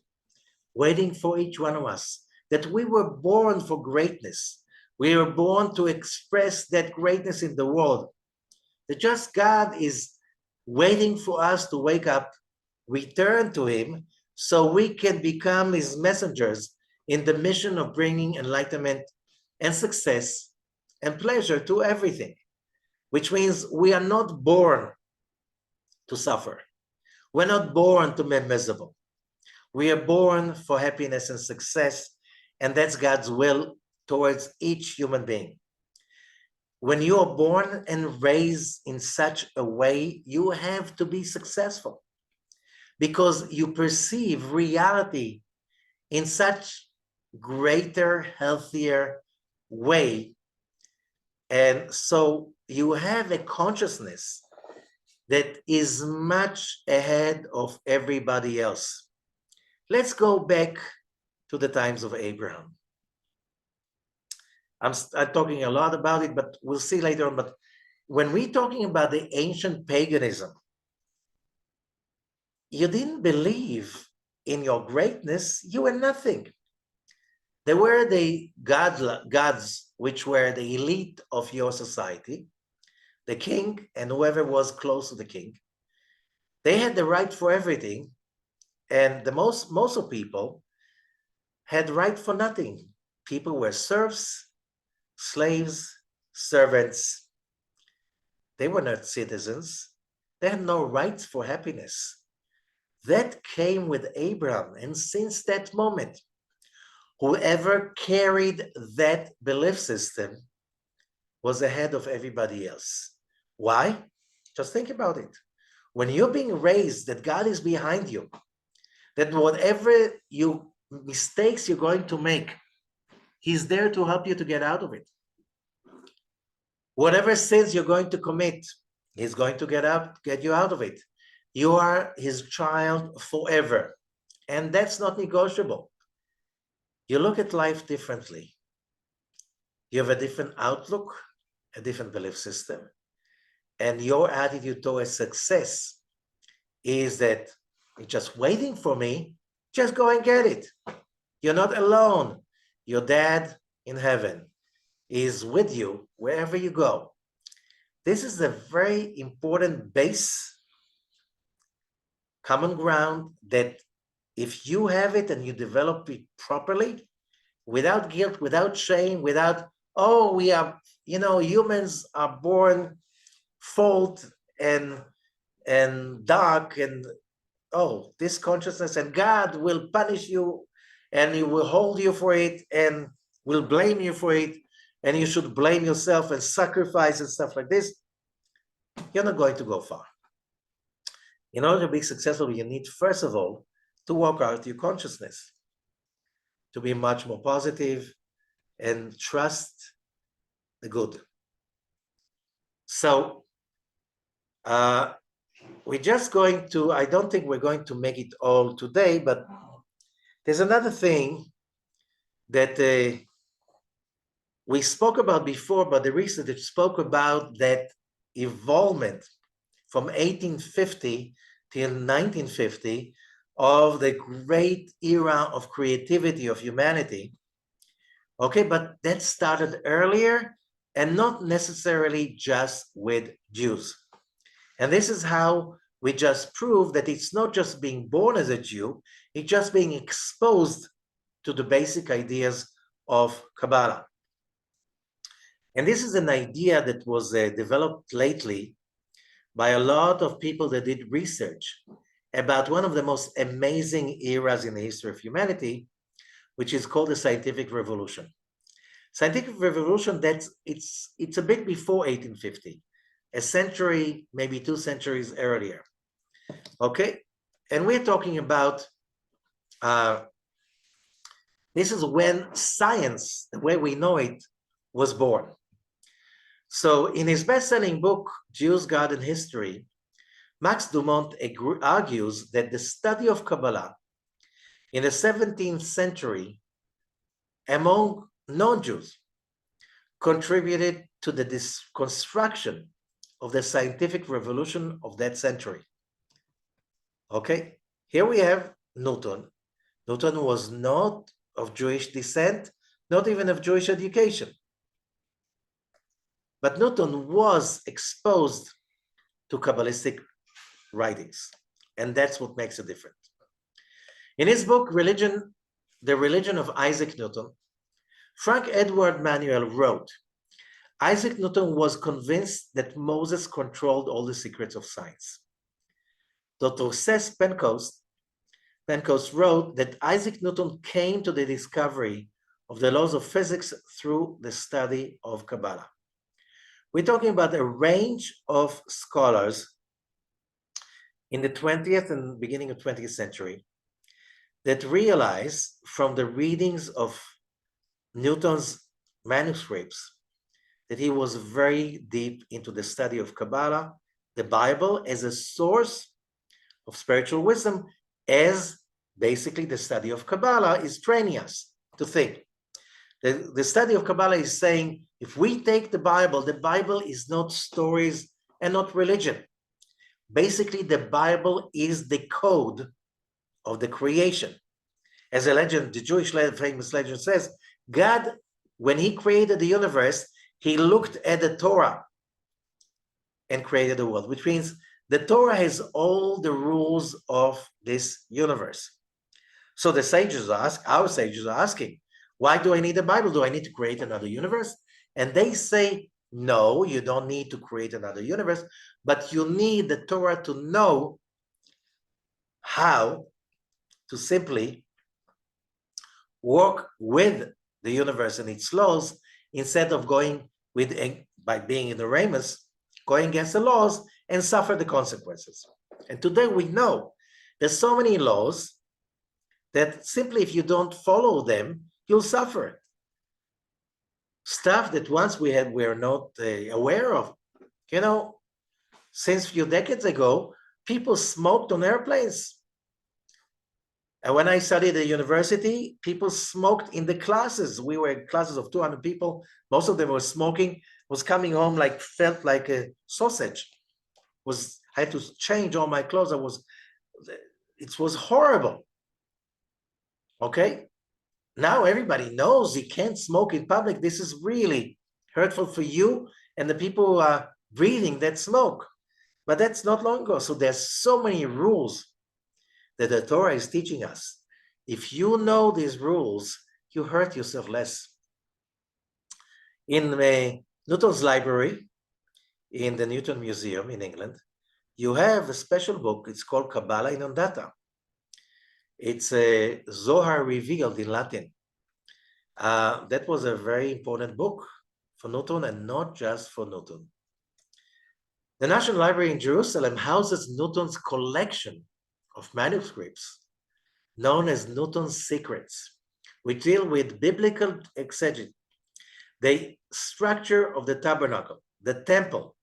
waiting for each one of us, that we were born for greatness. We were born to express that greatness in the world. That just God is waiting for us to wake up, return to him, so we can become his messengers in the mission of bringing enlightenment and success and pleasure to everything, which means we are not born to suffer. We're not born to be miserable. We are born for happiness and success, and that's God's will towards each human being. When you are born and raised in such a way, you have to be successful because you perceive reality in such greater, healthier way. And so you have a consciousness that is much ahead of everybody else. Let's go back to the times of Abraham. I'm talking a lot about it, but we'll see later on. But when we're talking about the ancient paganism, you didn't believe in your greatness, you were nothing. There were the gods, which were the elite of your society, the king and whoever was close to the king. They had the right for everything, and the most of people had right for nothing. People were serfs, slaves, servants. They were not citizens. They had no rights for happiness. That came with Abraham. And since that moment, whoever carried that belief system was ahead of everybody else. Why? Just think about it. When you're being raised that God is behind you, that whatever mistakes you're going to make, He's there to help you to get out of it. Whatever sins you're going to commit, He's going to get you out of it. You are His child forever. And that's not negotiable. You look at life differently. You have a different outlook, a different belief system. And your attitude towards success is that it's just waiting for me, just go and get it. You're not alone. Your dad in heaven is with you wherever you go. This is a very important base, common ground, that if you have it and you develop it properly, without guilt, without shame, without, oh, we are, humans are born fault and dark, and this consciousness, and God will punish you and He will hold you for it and will blame you for it, and you should blame yourself and sacrifice and stuff like this, you're not going to go far. In order to be successful, you need, first of all, to work out your consciousness, to be much more positive and trust the good. So we're just going to, I don't think we're going to make it all today, but there's another thing that we spoke about before, but the research spoke about that involvement from 1850 till 1950 of the great era of creativity of humanity. Okay, but that started earlier and not necessarily just with Jews. And this is how we just prove that it's not just being born as a Jew, it's just being exposed to the basic ideas of Kabbalah. And this is an idea that was developed lately by a lot of people that did research about one of the most amazing eras in the history of humanity, which is called the Scientific Revolution. Scientific Revolution, it's a bit before 1850, a century, maybe 2 centuries earlier. Okay, and we're talking about this is when science, the way we know it, was born. So in his best-selling book, Jews, God, and History, Max Dumont argues that the study of Kabbalah in the 17th century among non-Jews contributed to the construction of the scientific revolution of that century. Okay, here we have Newton. Newton was not of Jewish descent, not even of Jewish education. But Newton was exposed to Kabbalistic writings, and that's what makes a difference. In his book, The Religion of Isaac Newton, Frank Edward Manuel wrote, Isaac Newton was convinced that Moses controlled all the secrets of science. Dr. Seth Pencoast wrote that Isaac Newton came to the discovery of the laws of physics through the study of Kabbalah. We're talking about a range of scholars in the 20th and beginning of 20th century that realized from the readings of Newton's manuscripts that he was very deep into the study of Kabbalah, the Bible, as a source of spiritual wisdom, as basically the study of Kabbalah is training us to think. The study of Kabbalah is saying, if we take the Bible is not stories and not religion. Basically, the Bible is the code of the creation. As a legend, the Jewish famous legend says, God, when He created the universe, He looked at the Torah and created the world, which means the Torah has all the rules of this universe. So the sages our sages are asking, why do I need the Bible? Do I need to create another universe? And they say, no, you don't need to create another universe, but you need the Torah to know how to simply work with the universe and its laws instead of going with, by being ignoramus, going against the laws and suffer the consequences. And today we know there's so many laws that simply if you don't follow them, you'll suffer. Stuff that once we're not aware of. You know, since a few decades ago, people smoked on airplanes. And when I studied at university, people smoked in the classes. We were in classes of 200 people. Most of them were smoking, was coming home felt like a sausage. I had to change all my clothes. It was horrible. Okay? Now everybody knows you can't smoke in public. This is really hurtful for you and the people who are breathing that smoke. But that's not long ago. So there's so many rules that the Torah is teaching us. If you know these rules, you hurt yourself less. In Newton's library, in the Newton Museum in England, you have a special book. It's called Kabbalah Inundata. It's a Zohar revealed in Latin. That was a very important book for Newton, and not just for Newton. The National Library in Jerusalem houses Newton's collection of manuscripts known as Newton's Secrets, which deal with biblical exegesis, the structure of the tabernacle, the temple,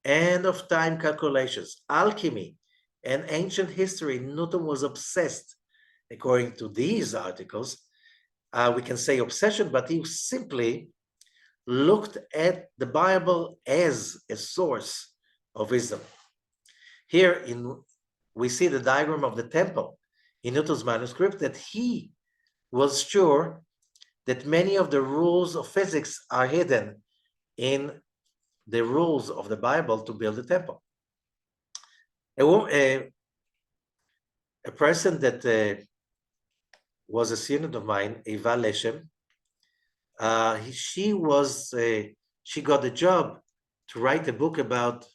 end of time calculations, alchemy, and ancient history. Newton was obsessed. According to these articles, we can say obsession, but he simply looked at the Bible as a source of wisdom. Here we see the diagram of the temple in Newton's manuscript, that he was sure that many of the rules of physics are hidden in the rules of the Bible to build the temple. A person that was a student of mine, Eva Leshem, she got the job to write a book about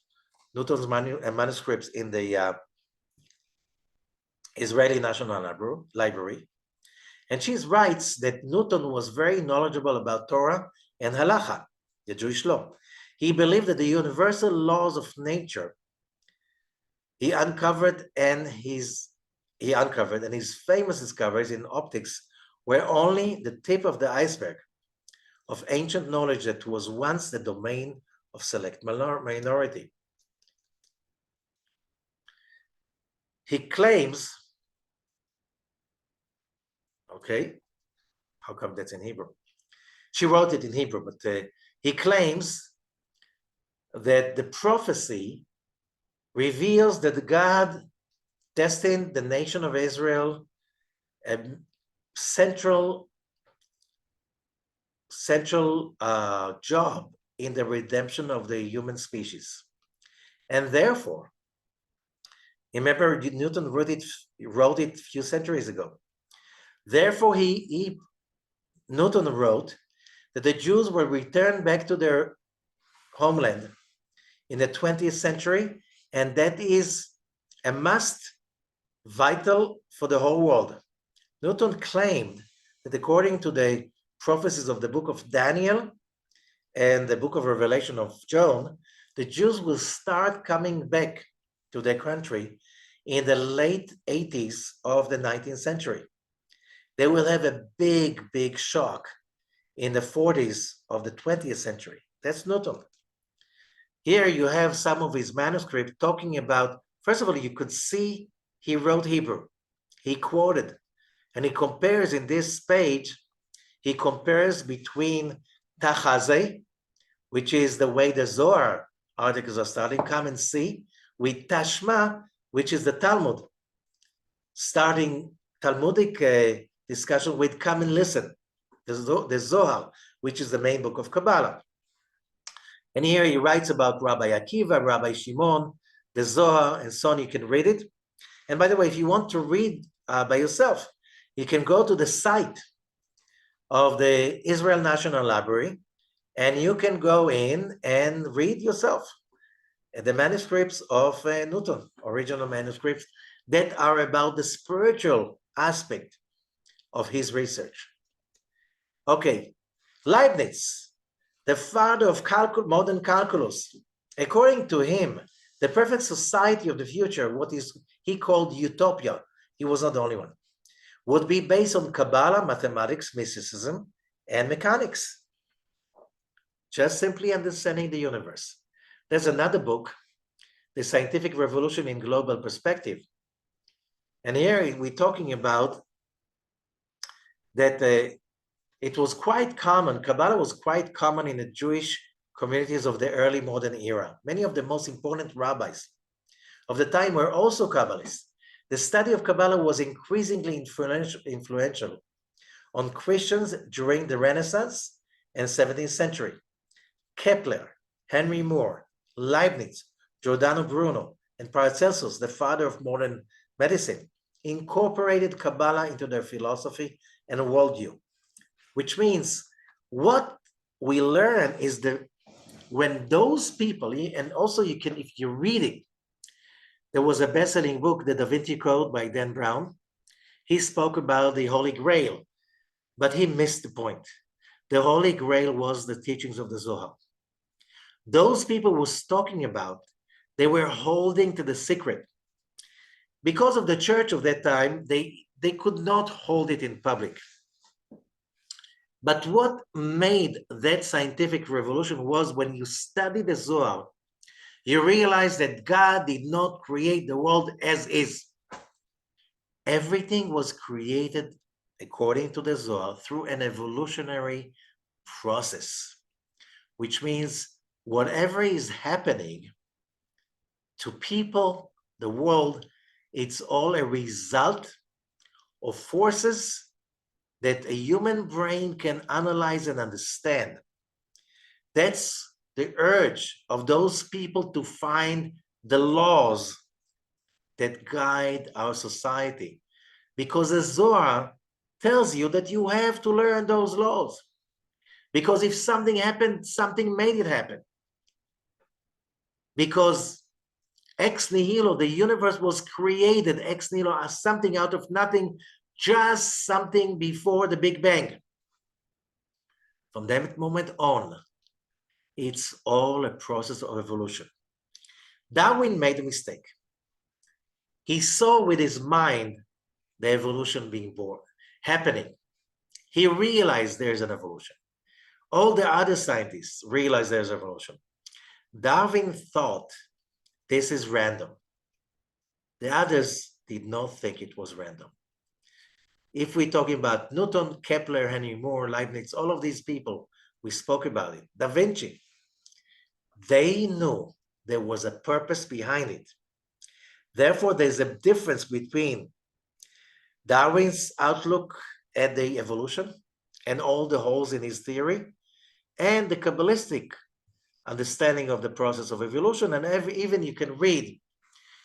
Newton's manuscripts in the Israeli National Library. And she writes that Newton was very knowledgeable about Torah and Halacha, the Jewish law. He believed that the universal laws of nature he uncovered, and his famous discoveries in optics were only the tip of the iceberg of ancient knowledge that was once the domain of select minority. He claims, okay, how come that's in Hebrew? She wrote it in Hebrew, but he claims that the prophecy reveals that God destined the nation of Israel a central job in the redemption of the human species. And therefore, remember Newton wrote it a few centuries ago. Therefore, Newton wrote that the Jews will return back to their homeland in the 20th century, and that is a must, vital for the whole world. Newton claimed that according to the prophecies of the book of Daniel and the book of Revelation of John, the Jews will start coming back to their country in the late 80s of the 19th century. They will have a big, big shock in the 40s of the 20th century. That's Newton. Here you have some of his manuscripts talking about, first of all, you could see he wrote Hebrew. He quoted, and he compares in this page, he compares between Tachaze, which is the way the Zohar articles are starting, come and see, with Tashma, which is the Talmud, starting Talmudic discussion with come and listen, the Zohar, which is the main book of Kabbalah. And here he writes about Rabbi Akiva, Rabbi Shimon, the Zohar, and so on. You can read it. And by the way, if you want to read by yourself, you can go to the site of the Israel National Library, and you can go in and read yourself the manuscripts of Newton, original manuscripts that are about the spiritual aspect of his research. Okay, Leibniz, the father of modern calculus, according to him, the perfect society of the future, what is he called utopia, he was not the only one, would be based on Kabbalah, mathematics, mysticism, and mechanics. Just simply understanding the universe. There's another book, The Scientific Revolution in Global Perspective. And here we're talking about that it was quite common, Kabbalah was quite common in the Jewish communities of the early modern era. Many of the most important rabbis of the time were also Kabbalists. The study of Kabbalah was increasingly influential on Christians during the Renaissance and 17th century. Kepler, Henry Moore, Leibniz, Giordano Bruno, and Paracelsus, the father of modern medicine, incorporated Kabbalah into their philosophy and worldview, which means what we learn is that when those people, and also you can, if you read it, there was a best-selling book, The Da Vinci Code by Dan Brown. He spoke about the Holy Grail, but he missed the point. The Holy Grail was the teachings of the Zohar. Those people was talking about, they were holding to the secret. Because of the church of that time, they could not hold it in public. But what made that scientific revolution was when you study the Zohar, you realize that God did not create the world as is. Everything was created, according to the Zohar, through an evolutionary process, which means whatever is happening to people, the world, it's all a result of forces that a human brain can analyze and understand. That's the urge of those people to find the laws that guide our society, because the Zohar tells you that you have to learn those laws, because if something happened, something made it happen. Because ex nihilo, the universe was created ex nihilo as something out of nothing, just something before the Big Bang. From that moment on, it's all a process of evolution. Darwin made a mistake. He saw with his mind the evolution being born, happening. He realized there's an evolution. All the other scientists realized there's evolution. Darwin thought this is random. The others did not think it was random. If we're talking about Newton, Kepler, Henry Moore, Leibniz, all of these people, we spoke about it. Da Vinci, they knew there was a purpose behind it. Therefore, there's a difference between Darwin's outlook at the evolution and all the holes in his theory, and the Kabbalistic understanding of the process of evolution. And even you can read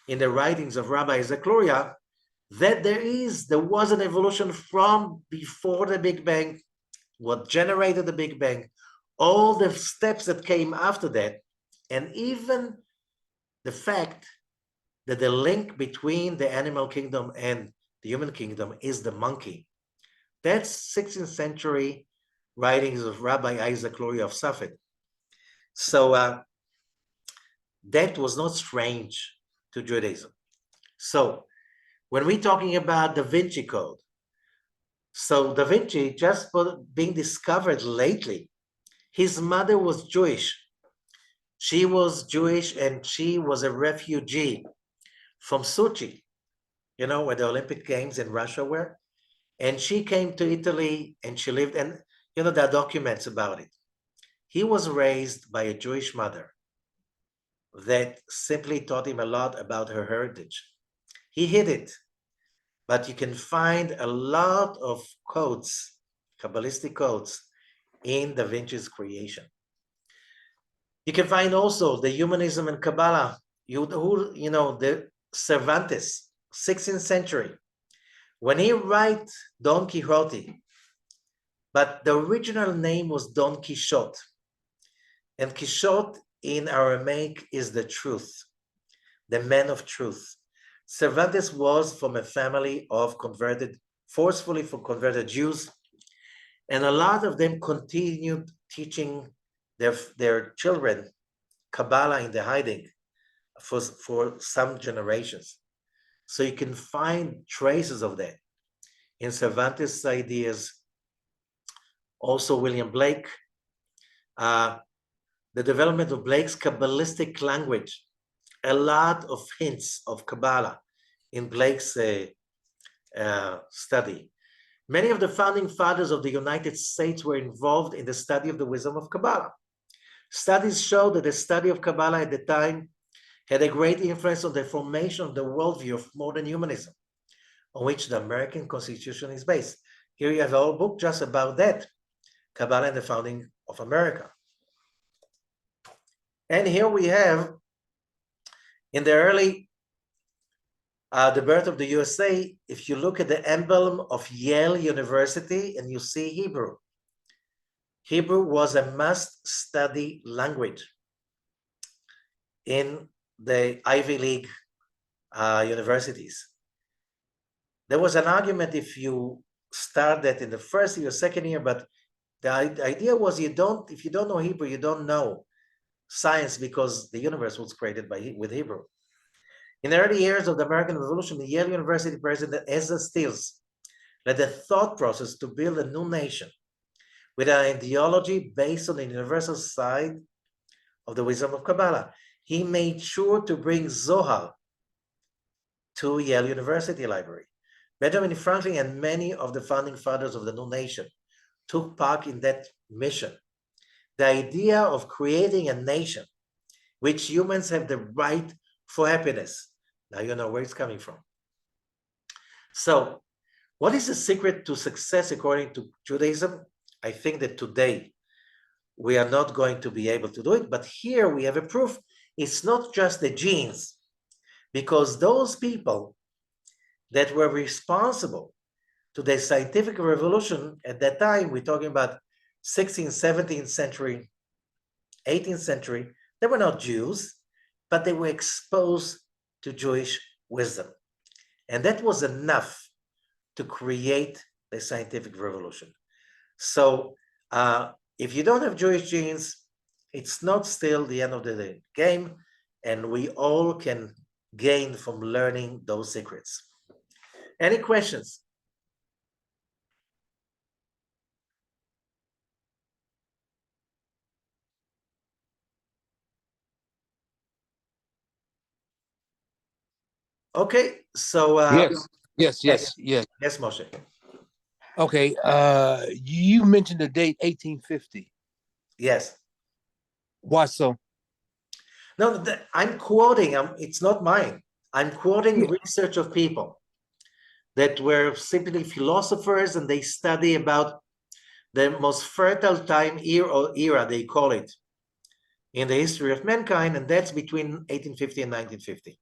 in the writings of Rabbi Zakloria that there was an evolution from before the Big Bang, what generated the Big Bang, all the steps that came after that, and even the fact that the link between the animal kingdom and the human kingdom is the monkey. That's 16th century writings of Rabbi Isaac Luria of Safed. So that was not strange to Judaism. So when we're talking about Da Vinci Code, so Da Vinci just being discovered lately, his mother was Jewish. She was Jewish and she was a refugee from Sochi, you know, where the Olympic Games in Russia were. And she came to Italy and she lived, and you know, there are documents about it. He was raised by a Jewish mother that simply taught him a lot about her heritage. He hid it, but you can find a lot of codes, Kabbalistic codes, in Da Vinci's creation. You can find also the humanism and Kabbalah, the Cervantes, 16th century, when he wrote Don Quixote, but the original name was Don Quixote. And Quixote in Aramaic is the truth, the man of truth. Cervantes was from a family of forcefully converted Jews, and a lot of them continued teaching their children Kabbalah in the hiding for some generations. So you can find traces of that in Cervantes' ideas. Also, William Blake, the development of Blake's Kabbalistic language, a lot of hints of Kabbalah in Blake's study. Many of the founding fathers of the United States were involved in the study of the wisdom of Kabbalah. Studies show that the study of Kabbalah at the time had a great influence on the formation of the worldview of modern humanism, on which the American Constitution is based. Here you have a whole book just about that, Kabbalah and the founding of America. And here we have, in the early, the birth of the USA, if you look at the emblem of Yale University and you see Hebrew, Hebrew was a must-study language in the Ivy League universities. There was an argument if you start that in the first year, second year, but the idea was if you don't know Hebrew, you don't know science, because the universe was created with Hebrew. In the early years of the American Revolution, the Yale University president Ezra Stiles led the thought process to build a new nation with an ideology based on the universal side of the wisdom of Kabbalah. He made sure to bring Zohar to Yale University Library. Benjamin Franklin and many of the founding fathers of the new nation took part in that mission. The idea of creating a nation which humans have the right for happiness. Now you know where it's coming from. So, what is the secret to success according to Judaism? I think that today we are not going to be able to do it, but here we have a proof. It's not just the genes, because those people that were responsible to the scientific revolution at that time, we're talking about 16th, 17th century, 18th century, they were not Jews, but they were exposed to Jewish wisdom. And that was enough to create the scientific revolution. So if you don't have Jewish genes, it's not still the end of the game, and we all can gain from learning those secrets. Any questions? Okay, so Yes. yes, Moshe. Okay. You mentioned the date 1850. Yes. Why so? No, I'm quoting. It's not mine. I'm quoting research of people that were simply philosophers, and they study about the most fertile time era, they call it, in the history of mankind, and that's between 1850 and 1950.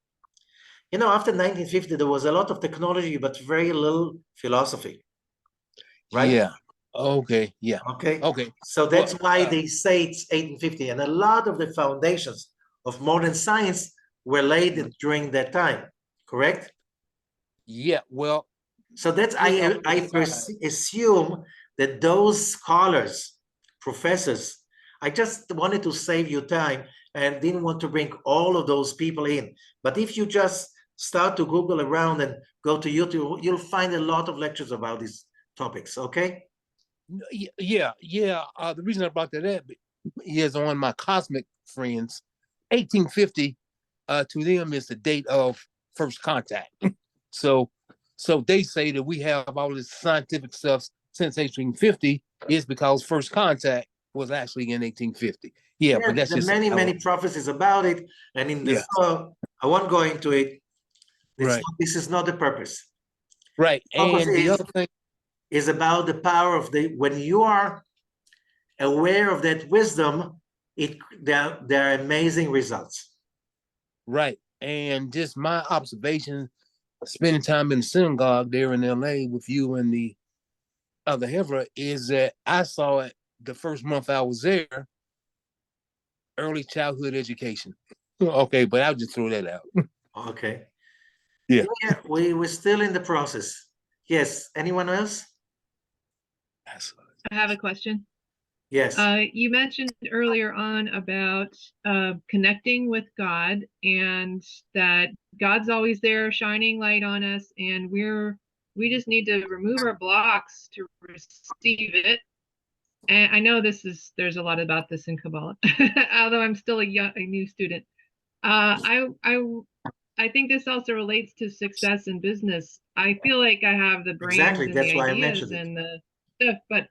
You know, after 1950, there was a lot of technology, but very little philosophy, right? Yeah. Okay. Yeah. Okay. Okay. So that's why they say it's 1850, and a lot of the foundations of modern science were laid during that time, correct? Yeah. Well, So that's I assume that those scholars, professors, I just wanted to save you time and didn't want to bring all of those people in. But if you just start to Google around and go to YouTube, you'll find a lot of lectures about these topics, okay? yeah. The reason I brought that up is on my cosmic friends, 1850 to them is the date of first contact. So they say that we have all this scientific stuff since 1850 is because first contact was actually in 1850. Yeah, but that's there are just many prophecies about it, and in the Zohar, I won't go into it. Right. This is not the purpose. Right. And the other thing is about the power of when you are aware of that wisdom, there are amazing results. Right. And just my observation, spending time in the synagogue there in LA with you and the other Hevra, is that I saw it the first month I was there, early childhood education. Okay, but I'll just throw that out. Okay. Yeah. Yeah, we're still in the process. Yes. Anyone else? I have a question. Yes. You mentioned earlier on about connecting with God, and that God's always there shining light on us, and we just need to remove our blocks to receive it. And I know there's a lot about this in Kabbalah, although I'm still a new student. I think this also relates to success in business. I feel like I have the brains Exactly. and That's the why I ideas mentioned it. and the stuff, but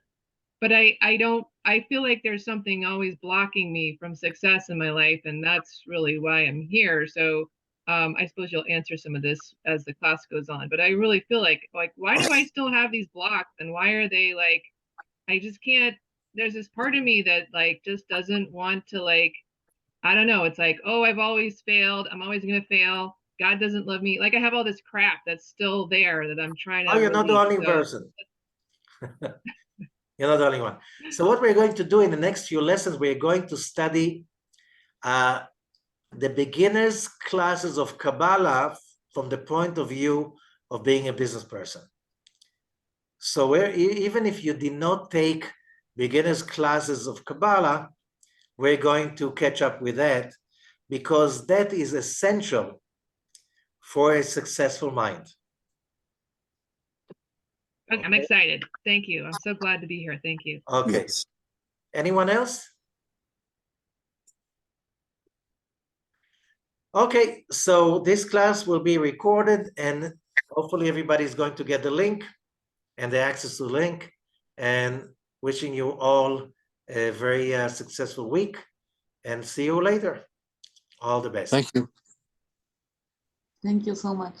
I feel like there's something always blocking me from success in my life, and that's really why I'm here. So I suppose you'll answer some of this as the class goes on, but I really feel like why do I still have these blocks, and why are they like, I just can't, there's this part of me that like just doesn't want to, like, I don't know, it's like, oh, I've always failed, I'm always gonna fail, God doesn't love me. Like I have all this crap that's still there that I'm trying to Oh, you're not the release. only person. You're not the only one. So what we're going to do in the next few lessons, we're going to study the beginners classes of Kabbalah from the point of view of being a business person. So even if you did not take beginners classes of Kabbalah, we're going to catch up with that, because that is essential for a successful mind. Okay, I'm excited. Thank you. I'm so glad to be here. Thank you. Okay. Yes. Anyone else? Okay, so this class will be recorded, and hopefully everybody's going to get the link and the access to the link, and wishing you all a very successful week, and see you later. All the best. Thank you. Thank you so much.